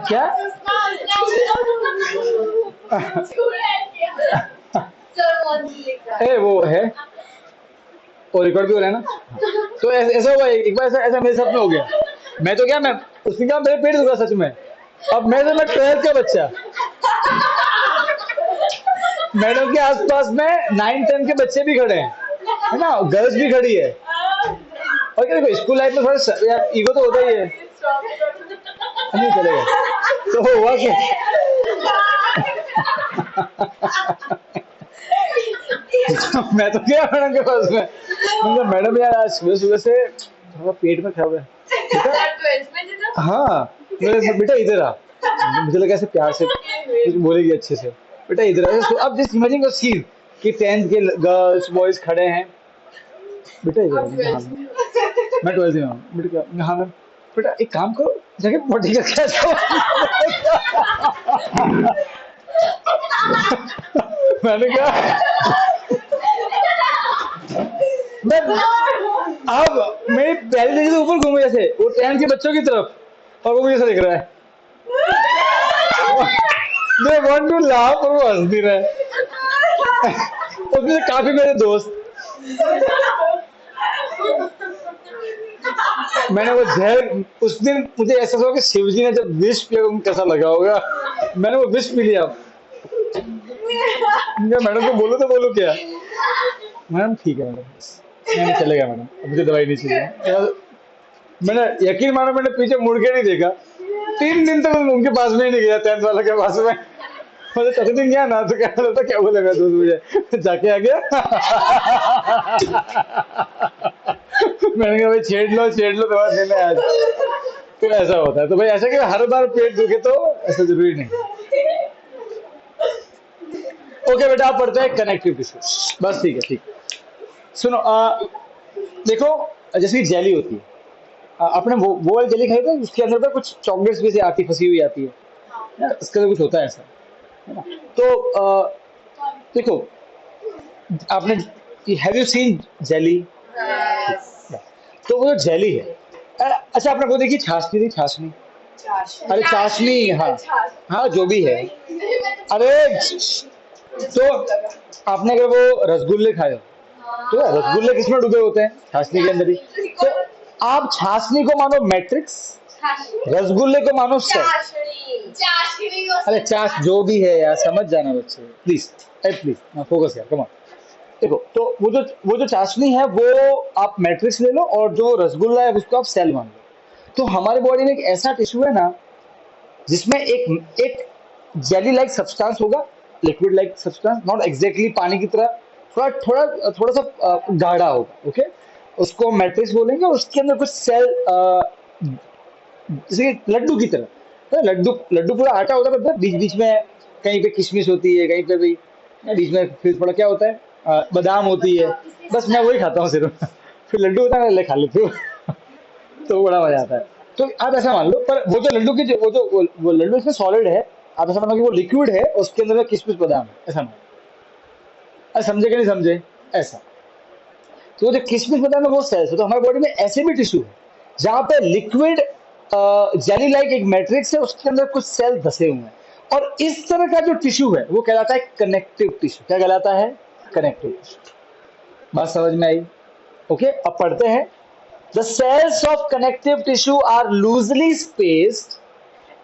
क्या ए वो है, वो रिकॉर्ड भी हो रहा है ना। तो ऐसा हुआ एक बार, ऐसा ऐसा मेरे साथ में हो गया। मैं तो क्या, मैं उसने कहा मेरे पेट दुखा सच में। अब मैं 12th का बच्चा, मैडम के आसपास में 9-10 के बच्चे भी खड़े हैं, है ना, गर्ल्स भी खड़ी है। और क्या देखो स्कूल लाइफ में थोड़ा यार ईगो तो होता ही है, नहीं चलेगा। तो हुआ क्या, मैं तो गया मैडम के पास में, मैडम यार आज सुबह सुबह से थोड़ा पेट में खराब है बेटा। हाँ बेटा इधर आ, मुझे लगा ऐसे प्यार से कुछ बोलेगी अच्छे से, बेटा इधर आ। अब जस्ट इमेजिन अ सीन कि 10th के गर्ल्स बॉयज खड़े हैं, बेटा इधर आ। हाँ मैं 12th में हूँ बेटा। हाँ मैम, बेटा एक काम करो जाके पोटी करके आ जाओ। मैंने कहा मैं अब मेरी पहली नजर तो ऊपर घूमे जैसे वो 10th के बच्चों की तरफ, और वो मुझे ऐसा दिख रहा है। They want to laugh और वो हंस भी रहा है। उसमें काफी मेरे दोस्त मैंने वो जहर उस दिन मुझे ऐसा हुआ कि शिवजी ने जब विष पिया उनको कैसा लगा होगा। मैंने वो विष पी लिया। मैडम को बोलो तो बोलो क्या? मैडम ठीक है मैडम, बस मैंने चलेगा मैडम, अब मुझे दवाई नहीं चाहिए। मैंने यकीन मानो मैंने पीछे मुड़ के नहीं देखा। 3 दिन तक मैं उनके पास में ही नहीं गया, 10th वाले के पास में। मुझे चौथे दिन गया ना तो क्या बोला था, क्या बोलेगा दोस्त मुझे, जाके आ गया। मैंने कहा भाई छेड़ लो दवा देने आज। तो ऐसा होता है। तो भाई ऐसा कि हर बार पेट दुखे तो ऐसा जरूरी नहीं। ओके बेटा, आप पढ़ते हैं कनेक्टिव टिश्यूज, बस ठीक है ठीक है। सुनो देखो, जैसे जेली होती है, आपने वो वाली जेली खाई थी उसके अंदर पे कुछ चॉकलेट्स भी से आती फंसी हुई आती है ना, इसके अंदर कुछ होता है ऐसा, है ना? तो देखो, आपने हैव यू सीन जेली? तो वो जो जेली है, अच्छा आपने वो देखी छाछनी? थी छाछनी? अरे चाशनी, हाँ हाँ जो भी है। अरे तो आपने अगर वो रसगुल्ले खाए हो, तो रसगुल्ले किसमें डूबे होते हैं? छाछनी के अंदर ही। तो आप छाछनी को मानो मैट्रिक्स, रसगुल्ले को मानो सेल। अरे चाश जो भी है यार, समझ जाना बच्चे, प्लीज प्लीज फोकस यार, कम ऑन। देखो, तो वो जो चाशनी है वो आप मैट्रिक्स ले लो, और जो रसगुल्ला है उसको आप सेल मान लो। तो हमारे बॉडी में एक ऐसा टिश्यू है ना, जिसमें एक एक जेली लाइक सब्सटेंस होगा, liquid like substance, not exactly पानी की तरह, थोड़ा थोड़ा थोड़ा सा गाढ़ा होगा। ओके, उसको मैट्रिक्स बोलेंगे। उसके अंदर कुछ सेल, जैसे कि लड्डू की तरह, तो लड्डू लड्डू पूरा आटा होता है, बीच बीच में कहीं पे किशमिश होती है, कहीं पे भी बीच में फिर थोड़ा क्या होता है, बादाम होती है। बस मैं वही खाता हूँ सिर्फ। फिर लड्डू होता है, मैं ले खा लेती हूँ। तो बड़ा मजा आता है। तो आप ऐसा मान लो, पर वो जो लड्डू की वो लड्डू इसमें सॉलिड है, आप ऐसा मानो कि वो लिक्विड है, उसके अंदर किशमिश बादाम है, ऐसा मानो। समझे कि नहीं समझे? ऐसा। तो वो जो किशमिश बादाम है वो सेल्स है। तो हमारी बॉडी में ऐसे भी टिश्यू है जहाँ पे लिक्विड जेली लाइक एक मैट्रिक्स है, उसके अंदर कुछ सेल धसे हुए हैं। और इस तरह का जो टिश्यू है वो कहलाता है कनेक्टिव टिश्यू। क्या कहलाता है? Connective tissue. बात समझ में आई? ओके, अब पढ़ते हैं। The cells of connective tissue are loosely spaced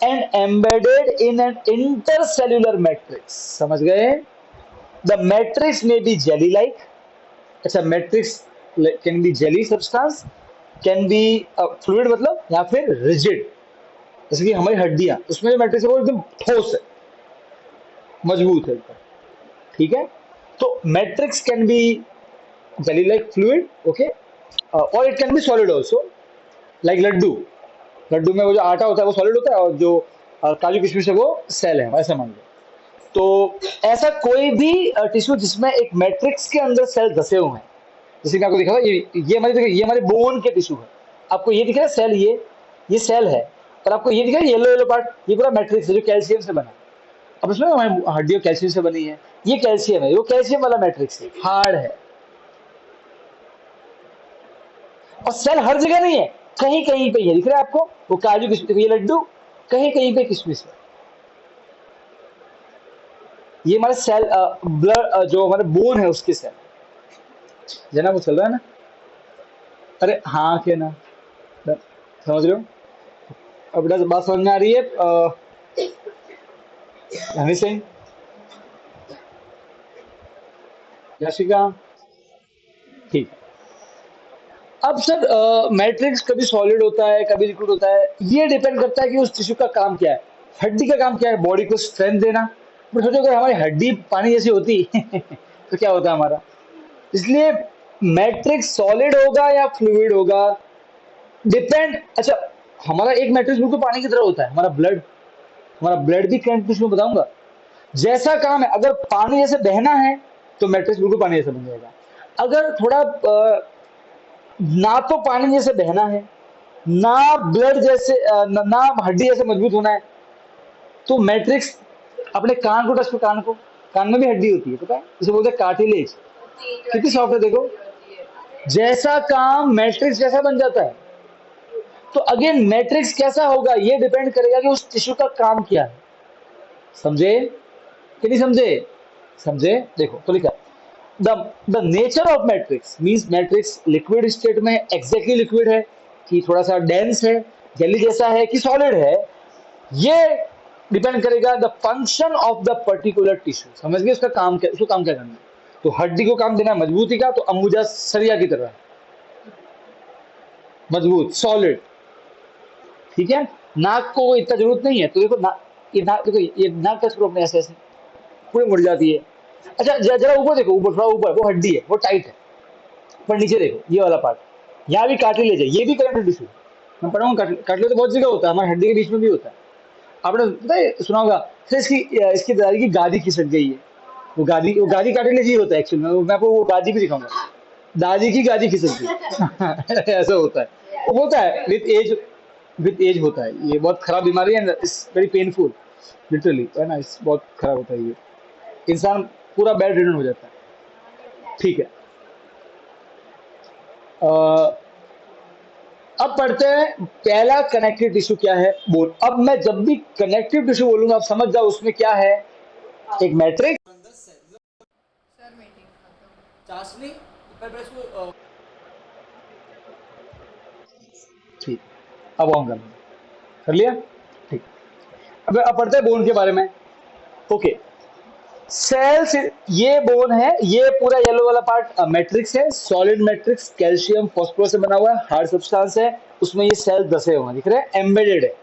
and embedded in an intercellular matrix. समझ गए? The matrix may be jelly-like. अच्छा, matrix can be jelly substance, can be fluid, मतलब या फिर rigid, जैसे कि हमारी हड्डियां, उसमें जो मैट्रिक्स है वो एकदम ठोस है, मजबूत है एकदम। ठीक है? तो matrix can be jelly like fluid, okay, or it can be solid also, like laddu. लड्डू में वो जो आटा होता है वो सॉलिड होता है, और जो काजू किशमिश है वो सेल है, ऐसा मान लो। तो ऐसा कोई भी टिश्यू जिसमें एक मैट्रिक्स के अंदर सेल धसे हुए हैं, जैसे कि आपको दिखा ये हमारे, देखिए ये हमारे बोन के टिश्यू है। आपको ये दिख रहा है सेल, ये सेल है, और आपको ये दिख रहा है येलो येलो पार्ट, ये पूरा मैट्रिक्स है जो कैल्शियम से बना है। अब इसमें हमारी हड्डियां कैल्शियम से बनी है, ये कैल्शियम है, वो कैल्शियम वाला मैट्रिक्स है, हार्ड है। और सेल हर जगह नहीं है, कहीं कहीं पे ये दिख रहा है आपको, वो काजू किशमिश, ये लड्डू, कहीं कहीं पे किशमिश है। ये हमारे सेल, ब्लड, जो हमारे बोन है उसके सेल, जना वो चल रहा है ना? अरे हाँ के ना, समझ रहे हो? अब बेटा बात समझ में आ रही है? हनी सिंह, याशिका, ठीक। अब सर मैट्रिक्स कभी सॉलिड होता है, कभी लिक्विड होता है, ये डिपेंड करता है कि उस टिश्यू का काम क्या है। हड्डी का काम क्या है? बॉडी को स्ट्रेंथ देना। पर सोचो अगर हमारी हड्डी पानी जैसी होती तो क्या होता है हमारा? इसलिए मैट्रिक्स सॉलिड होगा या फ्लूइड होगा, डिपेंड। अच्छा, हमारा एक मैट्रिक्स बिल्कुल पानी की तरह होता है, हमारा ब्लड भी करंट टिश्यू में बताऊंगा। जैसा काम है, अगर पानी जैसे बहना है तो मैट्रिक्स बिल्कुल पानी जैसा बन जाएगा। अगर थोड़ा ना तो पानी जैसे बहना है, ना ब्लड जैसे, ना हड्डी जैसे मजबूत होना है, तो मैट्रिक्स, अपने कान को टच करो, कान में भी हड्डी होती है, पता है? जिसे बोलते हैं कार्टिलेज। कितनी सॉफ्ट है देखो। जैसा काम मैट्रिक्स जैसा बन जाता है। तो अगेन मैट्रिक्स कैसा होगा ये डिपेंड करेगा कि उस टिश्यू का काम क्या है। समझे कि नहीं समझे? समझे? देखो तो लिखा, the nature of matrix means matrix liquid state में, एग्जैक्टली लिक्विड है, कि थोड़ा सा डेंस है, जेली जैसा है कि सॉलिड है, ये डिपेंड करेगा the function of the particular tissue. समझ गए उसका काम क्या, उसको काम क्या करना है। तो हड्डी को काम देना है मजबूती का, तो अंबुजा सरिया की तरह मजबूत सॉलिड, ठीक है। नाक को इतना जरूरत नहीं है, तो देखो ये नाक, देखो ये नाक टच करो अपने, ऐसे ऐसे पूरी मुड़ जाती है। अच्छा जरा ऊपर देखो, ऊपर थोड़ा ऊपर, वो हड्डी है, वो टाइट है। पर नीचे देखो ये वाला पार्ट, यहाँ भी कार्टिलेज है, ये भी कनेक्टिव टिश्यू। मैं पढ़ाऊंगा, कार्टिलेज तो बहुत जगह होता है, हमारी हड्डी के बीच में भी होता है। आपने पता है सुना होगा, फिर इसकी दादी की गादी खिसक गई है। वो गादी कार्टिलेज ही होता है एक्चुअली में, मैं आपको वो गादी भी दिखाऊंगा। दादी की गादी खिसक गई ऐसा होता है, वो होता है विद एज होता है। ये बहुत खराब बीमारी है, इट्स वेरी पेनफुल लिटरली, है ना, इस बहुत खराब होता है ये, इंसान पूरा बेड रिडन हो जाता है। ठीक है, अब पढ़ते हैं पहला कनेक्टिव टिश्यू क्या है, बोन। अब मैं जब भी कनेक्टिव टिश्यू बोलूंगा, आप समझ जाओ उसमें क्या है, एक मैट्रिक्स, सर मीटिंग खत्म। चाशनी पर इसको ठीक, अब ऑन कर लिया, ठीक। अब पढ़ते हैं बोन के बारे में। ओके, सेल्स, ये बोन है, ये पूरा येलो वाला पार्ट मैट्रिक्स है, सॉलिड मैट्रिक्स, कैल्शियम फॉस्फोरस से बना हुआ है, हार्ड सब्सटेंस है, उसमें ये सेल्स धसे हुए हैं, दिख रहे हैं, एम्बेडेड है।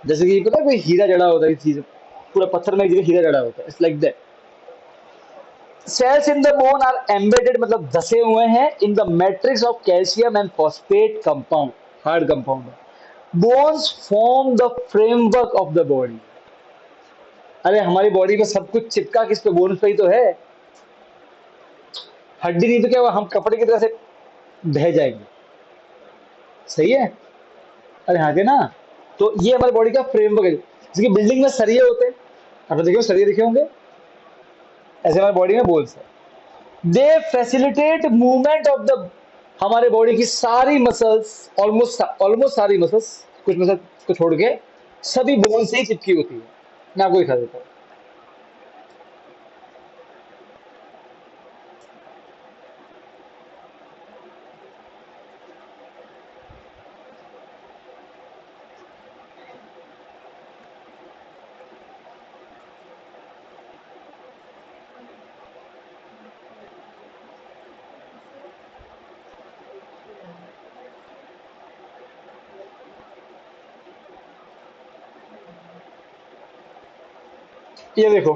जैसे कि पता है कोई हीरा जड़ा होता है, चीज पूरा पत्थर में एक जगह हीरा जड़ा होता है, it's like that. Cells in the bone are embedded, मतलब धसे हुए हैं, in the matrix of calcium and phosphate compound, hard compound है। Bones form the framework of the body. अरे हमारी बॉडी में सब कुछ चिपका किस पे, बोन्स पे ही तो है। हड्डी नहीं तो क्या हुआ, हम कपड़े की तरह से बह जाएंगे, सही है। अरे हाँ के ना, तो ये हमारी बॉडी का फ्रेमवर्क है। जैसे कि बिल्डिंग में सरिये होते हैं, आपने देखे सरिये देखे होंगे, ऐसे हमारी बॉडी में बोन्स है। दे फैसिलिटेट मूवमेंट ऑफ द, हमारे बॉडी की सारी मसल्स, ऑलमोस्ट सारी मसल्स, कुछ मसल को छोड़ के सभी बोन से ही चिपकी होती है। मैं आपको दिखा देता हूँ। ये देखो,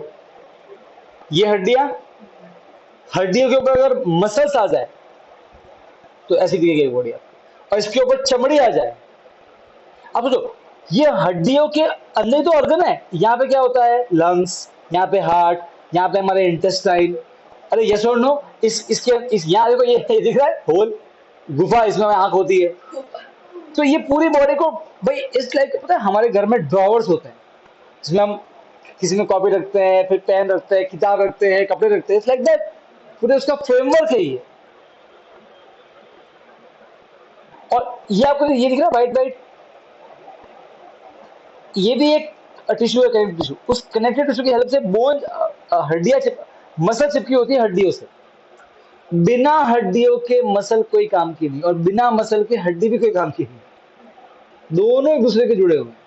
ये हड्डियों के ऊपर अगर मसल्स आ जाए तो ऐसी दिखेगी बॉडी आपकी, और इसके ऊपर चमड़ी आ जाए। अब सोचो, ये हड्डियों के अंदर तो ऑर्गन है, यहाँ पे क्या होता है, लंग्स, यहाँ पे हार्ट, यहाँ पे हमारे इंटेस्टाइन। अरे यस और नो, इस यहाँ देखो, ये दिख रहा है होल, गुफा, इसमें आंख होती है। तो ये पूरी बॉडी को, भाई इस लाइक, पता है हमारे घर में ड्रॉवर्स होते हैं, जिसमें हम किसी में कॉपी रखते हैं, फिर पेन रखते हैं, किताब रखते हैं, कपड़े रखते हैं, इट्स लाइक दैट। पूरे उसका फ्रेमवर्क है ये। और ये आपको ये दिख रहा है वाइट वाइट, ये भी एक टिश्यू है, कनेक्टिव टिश्यू। उस कनेक्टिव टिश्यू की हेल्प से बोन, हड्डियां मसल चिपकी होती है हड्डियों से। बिना हड्डियों के मसल कोई काम की नहीं, और बिना मसल के हड्डी भी कोई काम की नहीं, दोनों एक दूसरे के जुड़े हुए हैं।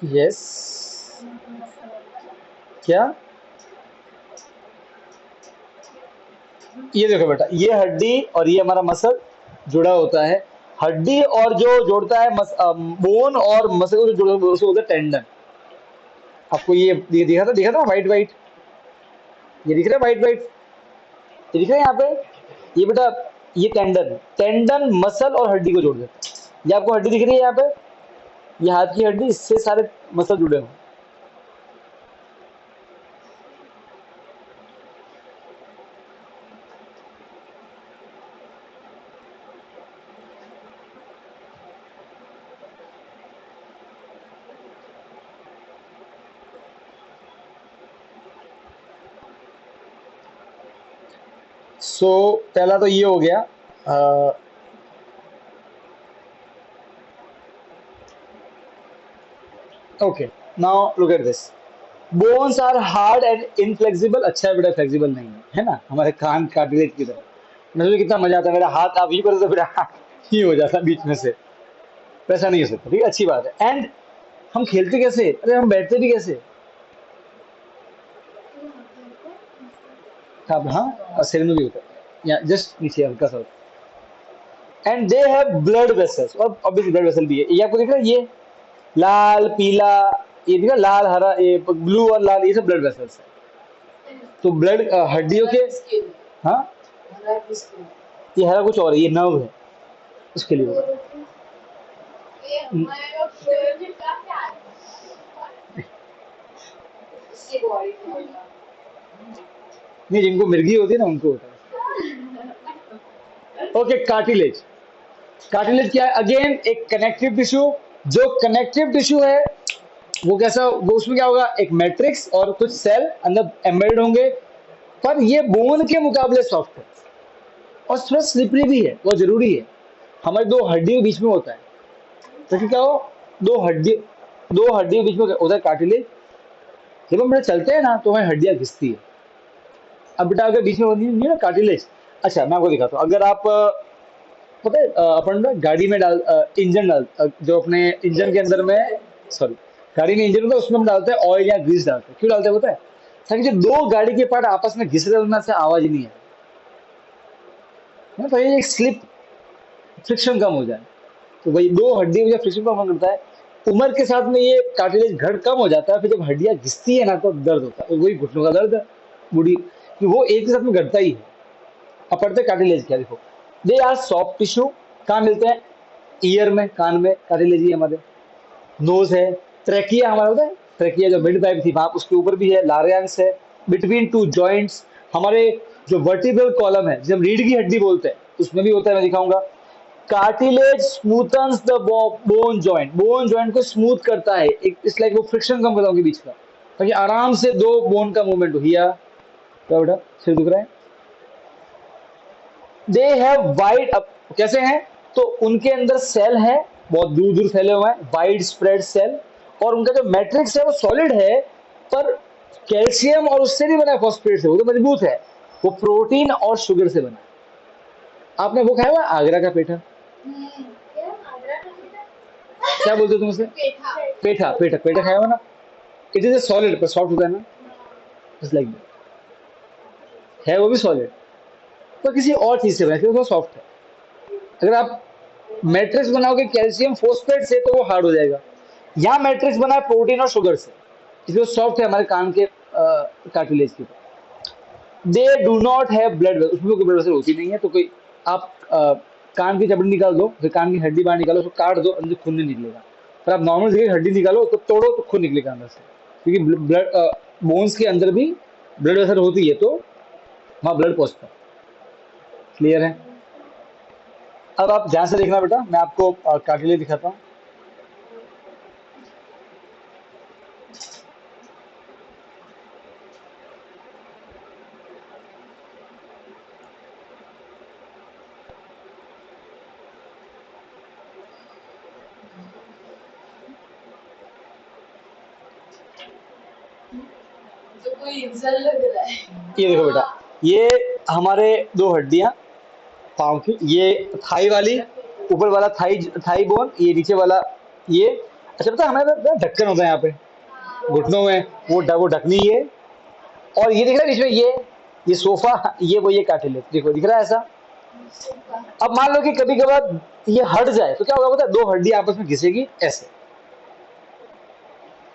यस, क्या, ये देखो बेटा, ये हड्डी और ये हमारा मसल जुड़ा होता है। हड्डी और जो जोड़ता है बोन और मसल को जो जोड़ता है, उसे बोलते हैं टेंडन। आपको ये दिखा था वाइट वाइट, ये दिख रहा है वाइट वाइट, ये दिख रहा है यहाँ पे, ये बेटा ये टेंडन है। टेंडन मसल और हड्डी को जोड़ देता है। ये आपको हड्डी दिख रही है यहाँ पे, ये हाथ की हड्डी, इससे सारे मसल जुड़े हुए हैं। सो पहला तो ये हो गया। Okay, now look at this, bones are hard and inflexible. अच्छा है बेटा, फ्लेक्सिबल नहीं है ना, हमारे कान कार्टिलेज की तरह। मुझे कितना मजा आता है, मेरा हाथ आप ही करो तो मेरा हाथ ही हो जाता बीच में से, वैसा नहीं हो सकता। ठीक है, अच्छी बात है। एंड हम खेलते कैसे, अरे हम बैठते भी कैसे, अब हाँ, और सिर में भी होता है, या जस्ट नीचे हल्का सा। And they have blood vessels, और ऑब्वियसली ब्लड वेसल भी है। ये आपको दिख रहा है, ये लाल पीला, ये दिख रहा है, लाल हरा, ये ब्लू और लाल, ये सब ब्लड वेसल्स है। तो ब्लड हड्डियों के, किसके लिए? हाँ, हरा किसके लिए? ये हरा कुछ और है, ये नर्व है, उसके लिए होता ये है। हमारे लोग फेवरेट का क्या है? इसकी बॉडी में होगा। नहीं, जिनको मिर्गी होती है ना उनको होता है। Okay, cartilage. कार्टिलेज क्या है, अगेन एक कनेक्टिव टिश्यू। जो कनेक्टिव टिश्यू है वो कैसा, वो उसमें क्या होगा, एक मैट्रिक्स और कुछ सेल अंदर एम्बेडेड होंगे, पर ये बोन के मुकाबले सॉफ्ट है और थोड़ा स्लिपरी भी है, वो जरूरी है। हमारे दो हड्डियों के बीच में होता है, तो क्या हो, दो हड्डियों के बीच में होता है कार्टिलेज। जब हम चलते हैं ना तो हमारी हड्डियां घिसती है। अब बेटा अगर बीच में बनी नहीं है ना कार्टिलेज, अच्छा मैं आपको दिखाता हूँ। अगर आप पता है अपन ना गाड़ी में इंजन जो अपने इंजन के अंदर में, सॉरी, गाड़ी में इंजन होता है, उसमें हम डालते हैं ऑयल या ग्रीस डालते हैं। क्यों डालते हैं पता है, ताकि जो दो गाड़ी के पार्ट आपस में घिस रहे हैं उनमें से आवाज नहीं आए ना, तो ये एक स्लिप, फ्रिक्शन कम हो जाए। तो भाई दो हड्डी में जब फ्रिक्शन कम करता है, उम्र के साथ में ये कार्टिलेज घट कम हो जाता है। फिर जब हड्डियां घिसती है ना तो दर्द होता है, वही घुटनों का दर्द है, बूढ़ी, कि वो एक के साथ में घटता ही है। अब पढ़ते कार्टिलेज क्या, देखो, दे आर सॉफ्ट टिश्यू। कहाँ मिलते हैं, ईयर में, कान में कार्टिलेज ही हमारे। नोज है, ट्रेकिया हमारा होता है, ट्रेकिया जो मिड पाइप थी वहां उसके ऊपर भी है, लारियांस है, बिटवीन टू जॉइंट्स। हमारे जो वर्टिब्रल कॉलम है, जिसे हम रीढ़ की हड्डी बोलते हैं, उसमें भी होता है, मैं दिखाऊंगा। Cartilage smoothens the bone joint, bone joint को स्मूथ करता है, एक इट्स लाइक वो फ्रिक्शन कम करता है उनके बीच का, ताकि आराम से दो बोन का मूवमेंट हो। या क्या बेटा, सिर दुख रहा है, दे हैव वाइड, अब कैसे हैं, तो उनके अंदर सेल है, बहुत दूर दूर फैले हुए हैं, वाइड स्प्रेड सेल। और उनका जो मैट्रिक्स है वो सॉलिड है, पर कैल्शियम और उससे नहीं बना है, फॉस्फेट से, वो तो मजबूत है। वो प्रोटीन और शुगर से बना है। आपने वो खाया हुआ है, आगरा का पेठा, क्या आगरा का बेटा? क्या बोलते हो तुम उसे, पेठा। पेठा, पेठा, पेठा खाया हुआ ना। इट इज ए सॉलिड, पर सॉफ्ट होता है ना, जस्ट लाइक है, वो भी सॉलिड, पर किसी और चीज से बना है, वो सॉफ्ट है। अगर आप मैट्रिक्स बनाओगे कैल्शियम फोस्फेट से तो वो हार्ड हो जाएगा। यहाँ मैट्रिक्स बना है प्रोटीन और शुगर से, इसलिए सॉफ्ट है हमारे कान के कार्टिलेज की। They do not have blood vessel, उसमें कोई ब्लड वेसल होती नहीं है। तो कोई आप कान की चपड़ी निकाल दो, फिर कान की हड्डी बाहर निकालो, उसको काट दो, अंदर खून नहीं निकलेगा। पर आप नॉर्मल जगह हड्डी निकालो तो तोड़ो तो खून निकलेगा अंदर से, क्योंकि ब्लड बोन्स के अंदर भी ब्लड वेसल होती है, तो वहाँ ब्लड पहुंचता है। क्लियर है। अब आप ध्यान से देखना बेटा, मैं आपको कार्टिलेज दिखाता हूँ। तो कोई इंसान लग रहा है। ये देखो बेटा, ये हमारे दो हड्डियां पाँव की, ये थाई वाली, ऊपर वाला थाई थाई बोन, ये नीचे वाला, ये। अच्छा पता है हमारे ना ढक्कन होता है यहाँ पे घुटनों में, वो ढकनी है। और ये दिख रहा है बीच में, ये सोफा, ये कार्टिलेज, देखो दिख रहा है ऐसा। अब मान लो कि कभी कभार ये हट जाए तो क्या होगा पता है, दो हड्डी आपस में घिसेगी ऐसे,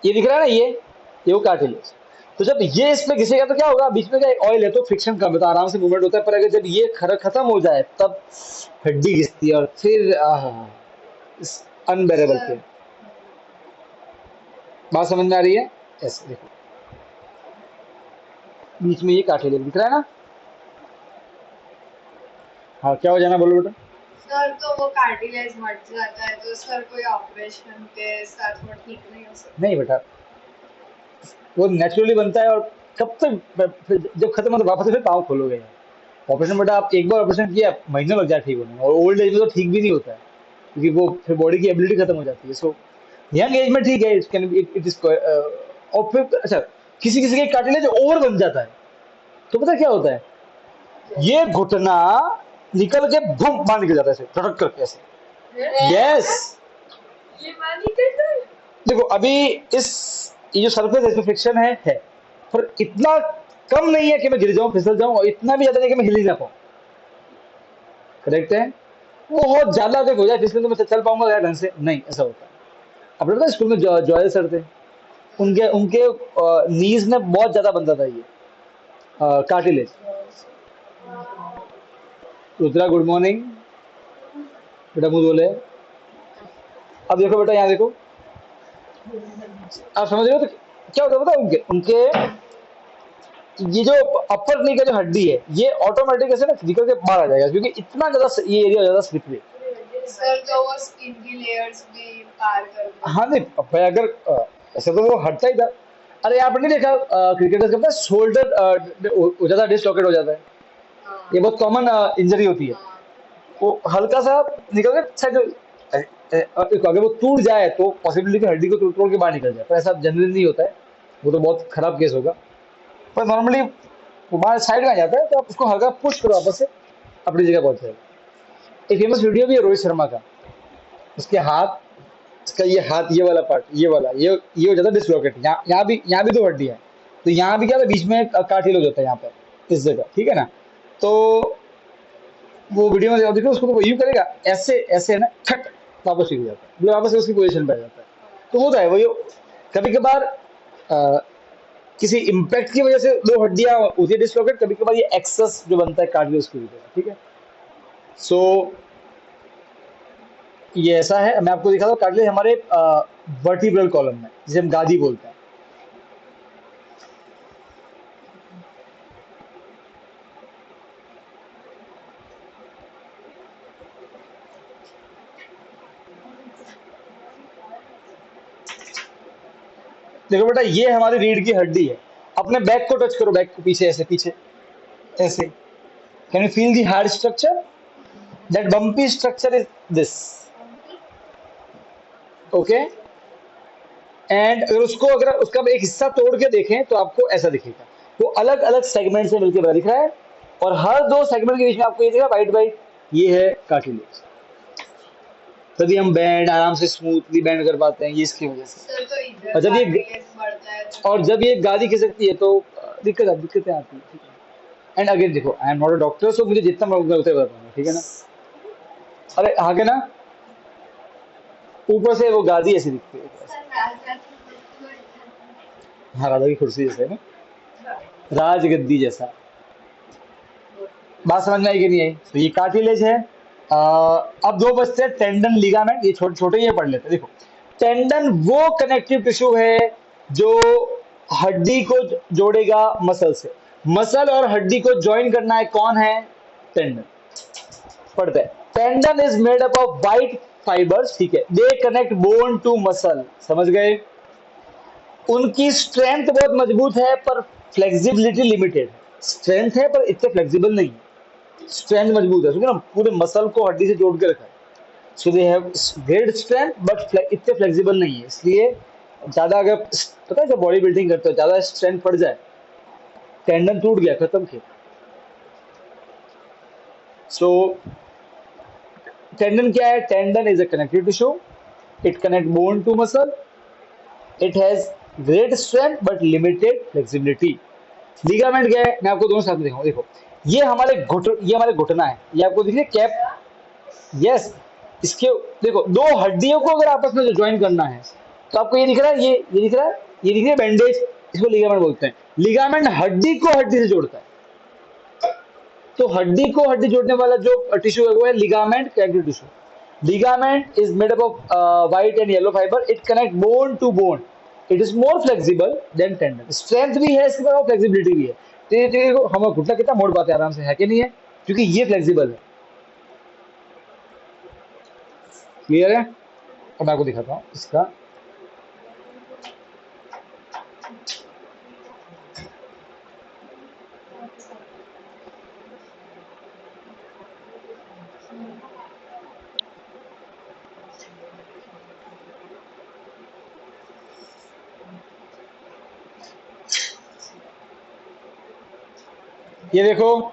ये दिख रहा है ना, ये वो कार्टिलेज। तो जब ये इसमें घिसेगा तो क्या होगा, बीच में क्या ऑयल है तो फ्रिक्शन कम है, तो आराम से मूवमेंट होता है। पर अगर जब ये खत्म हो जाए तब हड्डी घिसती है, और फिर अनबेरेबल पेन। बात समझ में आ रही है, ऐसे देखो बीच में ये कार्टिलेज दिख रहा है ना। हाँ, क्या हो जाना, बोलो बेटा। सर तो वो कार्टिलेज हट जाता है तो सर कोई ऑपरेशन के साथ वो ठीक नहीं हो सकता? नहीं बेटा, वो नेचुरली बनता है, और कब तक, फिर जब खत्म हो तो वापस फिर पाँव खोलोगे। ऑपरेशन बेटा, आप एक बार ऑपरेशन किया, महीनों लग जाए ठीक होने में, और ओल्ड एज में तो ठीक भी नहीं होता है, क्योंकि वो फिर बॉडी की एबिलिटी खत्म हो जाती है। सो यंग एज में ठीक है, इट इज, और फिर अच्छा, किसी किसी के कार्टिलेज ओवर बन जाता है, तो पता है क्या होता है, ये घुटना निकल के भूम बाहर निकल जाता है ऐसे धड़क करके ऐसे। यस, ये मानी करता है। देखो अभी इस, ये जो सरफेस है फ्रिक्शन है, पर इतना कम नहीं है कि मैं गिर जाऊं फिसल जाऊं, और इतना भी ज्यादा नहीं कि मैं हिल ही ना पाऊं। करेक्ट है, बहुत ज्यादा अगर हो जाए फिसलन तो मैं चल पाऊंगा क्या ढंग से, नहीं ऐसा होता है। अब पता है स्कूल में जॉयल सर थे, उनके उनके नीज में बहुत ज्यादा बनता था ये कार्टिलेज। रुद्रा गुड मॉर्निंग बेटा, मुंह धो ले। अब देखो बेटा, यहाँ देखो, आप समझ रहे हो तो क्या होता है पता है, उनके उनके ये जो अपर नी का जो हड्डी है, ये ऑटोमेटिक ऐसे ना निकल के बाहर आ जाएगा, क्योंकि इतना ज्यादा ये एरिया ज्यादा स्लिपरी। सर तो वो स्किन की लेयर्स भी पार कर देते हाँ नहीं, अब भाई अगर ऐसे तो वो हटता ही था। अरे आपने नहीं देखा क्रिकेटर्स का शोल्डर हो जाता है, डिसलॉकेट हो जाता है, ये बहुत कॉमन इंजरी होती है। हाँ, वो हल्का सा निकल के शायद देखो, अगर वो टूट जाए तो पॉसिबिलिटी हड्डी को तोड़ तोड़ के बाहर निकल जाए, पर ऐसा जनरली नहीं होता है, वो तो बहुत खराब केस होगा। पर नॉर्मली वो बाहर साइड में आ जाता है, तो आप उसको हल्का पुश करो वापस से, अपनी जगह पहुंच जाएगा। एक फेमस वीडियो भी है रोहित शर्मा का, उसके हाथ, इसका ये हाथ, ये वाला पार्ट, ये वाला, ये हो जाता है डिसलोकेट, यहाँ भी दो हड्डी है, तो यहाँ भी क्या होता है, बीच में कार्टिलेज होता है यहाँ पे, इस जगह, ठीक है ना। तो वो वीडियो में देखो, उसको तो वो यूं करेगा, ऐसे ऐसे ना छट, वापस सीख जाता है, मतलब वापस से उसकी पोजीशन पे आ जाता है। तो होता है वो कभी कभार किसी इम्पैक्ट की वजह से दो हड्डियां होती है डिसलोकेट, कभी कभार ये एक्सेस जो बनता है कार्टिलेज की वजह से, ठीक है। सो ये ऐसा है, मैं आपको दिखा दूं कार्टिलेज हमारे वर्टिब्रल कॉलम में, जिसे हम गादी बोलते हैं। देखो बेटा, ये हमारी रीढ़ की हड्डी है। अपने बैक को टच करो, बैक को पीछे, ऐसे पीछे, ऐसे। Can you feel the hard structure? That bumpy structure is this, okay. And अगर उसको, अगर उसका एक हिस्सा तोड़ के देखें तो आपको ऐसा दिखेगा, वो अलग अलग सेगमेंट से मिलकर बना दिख रहा है, और हर दो सेगमेंट के बीच में आपको ये दिखेगा वाइट वाइट, ये है कार्टिलेज। तभी हम बैंड आराम से स्मूथली बैंड कर पाते हैं, ये इसकी वजह से। सर तो इधर और जब ये कार्टिलेज बढ़ता है तो और जब ये गादी खिसकती है तो दिक्कतें आती है, ठीक है। एंड अगेन देखो, I am not a doctor, so मुझे जितना मैं उतना उतना बताऊंगा, ठीक है ना। अरे हाँ के ना, ऊपर से वो गादी ऐसी दिखती है ऐसे। सर राजा की कुर्सी बैठा हाँ, राजा की कुर्सी जैसे है ना, राजगद्दी जैसा। बात समझ में आई कि नहीं आई? तो ये कार्टिलेज है। अब दो बचते हैं, टेंडन लिगामेंट, ये छोटे छोटे ये पढ़ लेते हैं। देखो, टेंडन वो कनेक्टिव टिश्यू है जो हड्डी को जोड़ेगा मसल से। मसल और हड्डी को ज्वाइन करना है, कौन है? टेंडन। पढ़ते हैं, tendon is made up of white fibres, ठीक है, they connect bone to muscle, समझ गए। उनकी स्ट्रेंथ बहुत मजबूत है, पर फ्लेक्सिबिलिटी लिमिटेड है। स्ट्रेंथ है पर इतने फ्लेक्सिबल नहीं है। स्ट्रेंथ मजबूत है, क्योंकि ना पूरे मसल को हड्डी से जोड़ के रखा है, so they have great strength, but इतने फ्लेक्सिबल नहीं है, इसलिए ज्यादा अगर पता है जब बॉडी बिल्डिंग करते हो ज्यादा स्ट्रेंथ पड़ जाए, टेंडन टूट गया, खत्म खेल। सो टेंडन क्या है? Tendon is a connective tissue, it connect bone to muscle, it has great strength but limited flexibility. Ligament क्या है? मैं आपको दोनों साथ में दिखाऊं, देखो, ये हमारे घुटना है, ये आपको दिख रही है कैप, यस। इसके देखो, दो हड्डियों को अगर आपस में जो ज्वाइन करना है, तो आपको ये दिख रहा है, ये दिख रहा है, ये दिख रही है बैंडेज, इसको लिगामेंट बोलते हैं। लिगामेंट हड्डी को हड्डी से जोड़ता है, तो हड्डी को हड्डी जोड़ने वाला जो टिश्यू है वो है ligament connective tissue. Ligament is made up of white and yellow fiber. It connect bone to bone. It is more flexible than tendon. Strength भी है इसके पास, फ्लेक्सिबिलिटी भी है। तो ये देखो, हम घुटना कितना मोड़ पाते हैं आराम से, है कि नहीं है? क्योंकि ये फ्लेक्सिबल है। क्लियर है? अब मैं आपको दिखाता हूँ इसका। ये देखो,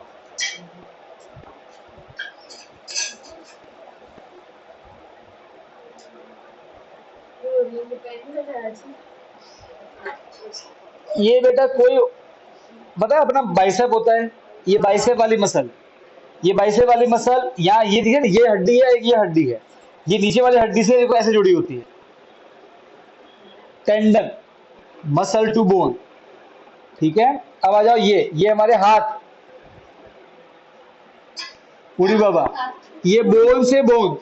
ये बेटा कोई पता है अपना बाइसेप होता है, ये बाइसेप वाली मसल, ये बाइसेप वाली मसल यहाँ ये दिखे ना, ये हड्डी है, एक ये हड्डी है, ये नीचे वाली हड्डी से देखो ऐसे जुड़ी होती है, टेंडन, मसल टू बोन। ठीक है, अब आ जाओ, ये हमारे हाथ, उड़ी बाबा, ये बोन से बोन,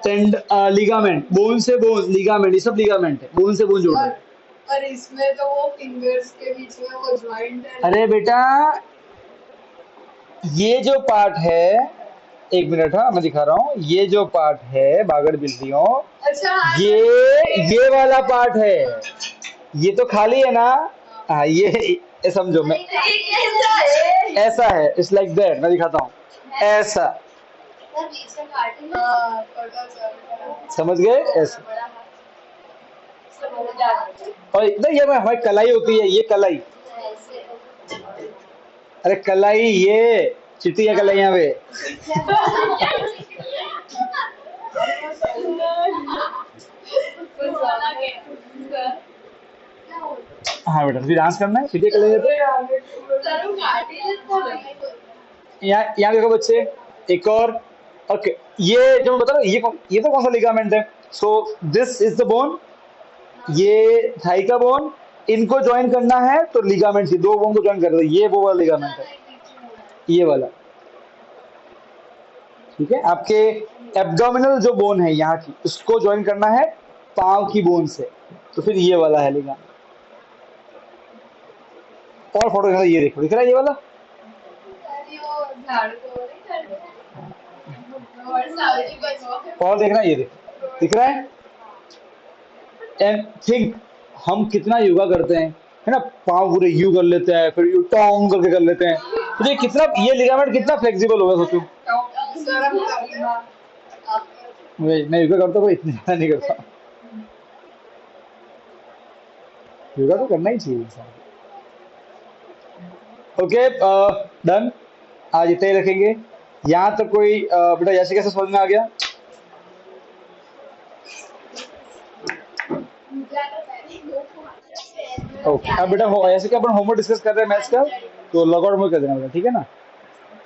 लिगामेंट, बोन से बोन लिगामेंट, ये सब लिगामेंट है, बोन से बोन जोड़ रहे हैं। और इसमें तो वो फिंगर्स के बीच में वो जॉइंट है। अरे बेटा ये जो पार्ट है, एक मिनट, हाँ मैं दिखा रहा हूँ, ये जो पार्ट है बागड़ बिल्लियों, अच्छा हाँ, ये वाला पार्ट है, ये तो खाली है ना। हाँ ये समझो, मैं ऐसा है। ऐसा है, इट्स लाइक दैट, मैं दिखाता हूँ, ऐसा, हाँ, पता चल गया। समझ गए, ऐसा। बड़ा हाथ। समझ आ गया। और नहीं, ये हमारी कलाई होती है, ये कलाई, ऐसे। अरे कलाई, ये चिट्टी है कलाई यहाँ पे। कुछ वाला क्या? हाँ बेटा, फिर डांस करना है, चिट्टी है कलाई पे। सर काटी है। यहाँ देखो बच्चे, एक और, ओके, ये जो मैं बता रहा हूँ, ये तो कौन सा लिगामेंट है, so this is the bone, ये थाई का बोन, इनको ज्वाइन करना है तो लिगामेंट से दो बोन को ज्वाइन कर रहे, ये वो वाला लिगामेंट है, ये वाला। ठीक है, आपके एब्डोमिनल जो बोन है यहाँ की, उसको ज्वाइन करना है पांव की बोन से, तो फिर ये वाला है लिगामेंट। और फोटो ये देखो, दिख रहा है ये वाला, और देखना, ये देखो दिख रहा है। एंड थिंक हम कितना योगा करते हैं, है ना, पाँव पूरे यू कर लेते हैं, फिर यू टोंग करके कर लेते हैं, तो ये कितना, ये लिगामेंट कितना फ्लेक्सिबल होगा सोचो। मैं योगा करता हूँ, इतना ज्यादा नहीं करता, योगा तो करना ही चाहिए इंसान। ओके, डन, आज इतना ही रखेंगे। यहाँ तक कोई बेटा जैसे कैसे समझ में आ गया? ओके, अब बेटा ऐसे क्या अपन होमवर्क डिस्कस कर रहे हैं मैथ्स का, तो लॉग आउट में कर देना बेटा, ठीक है ना।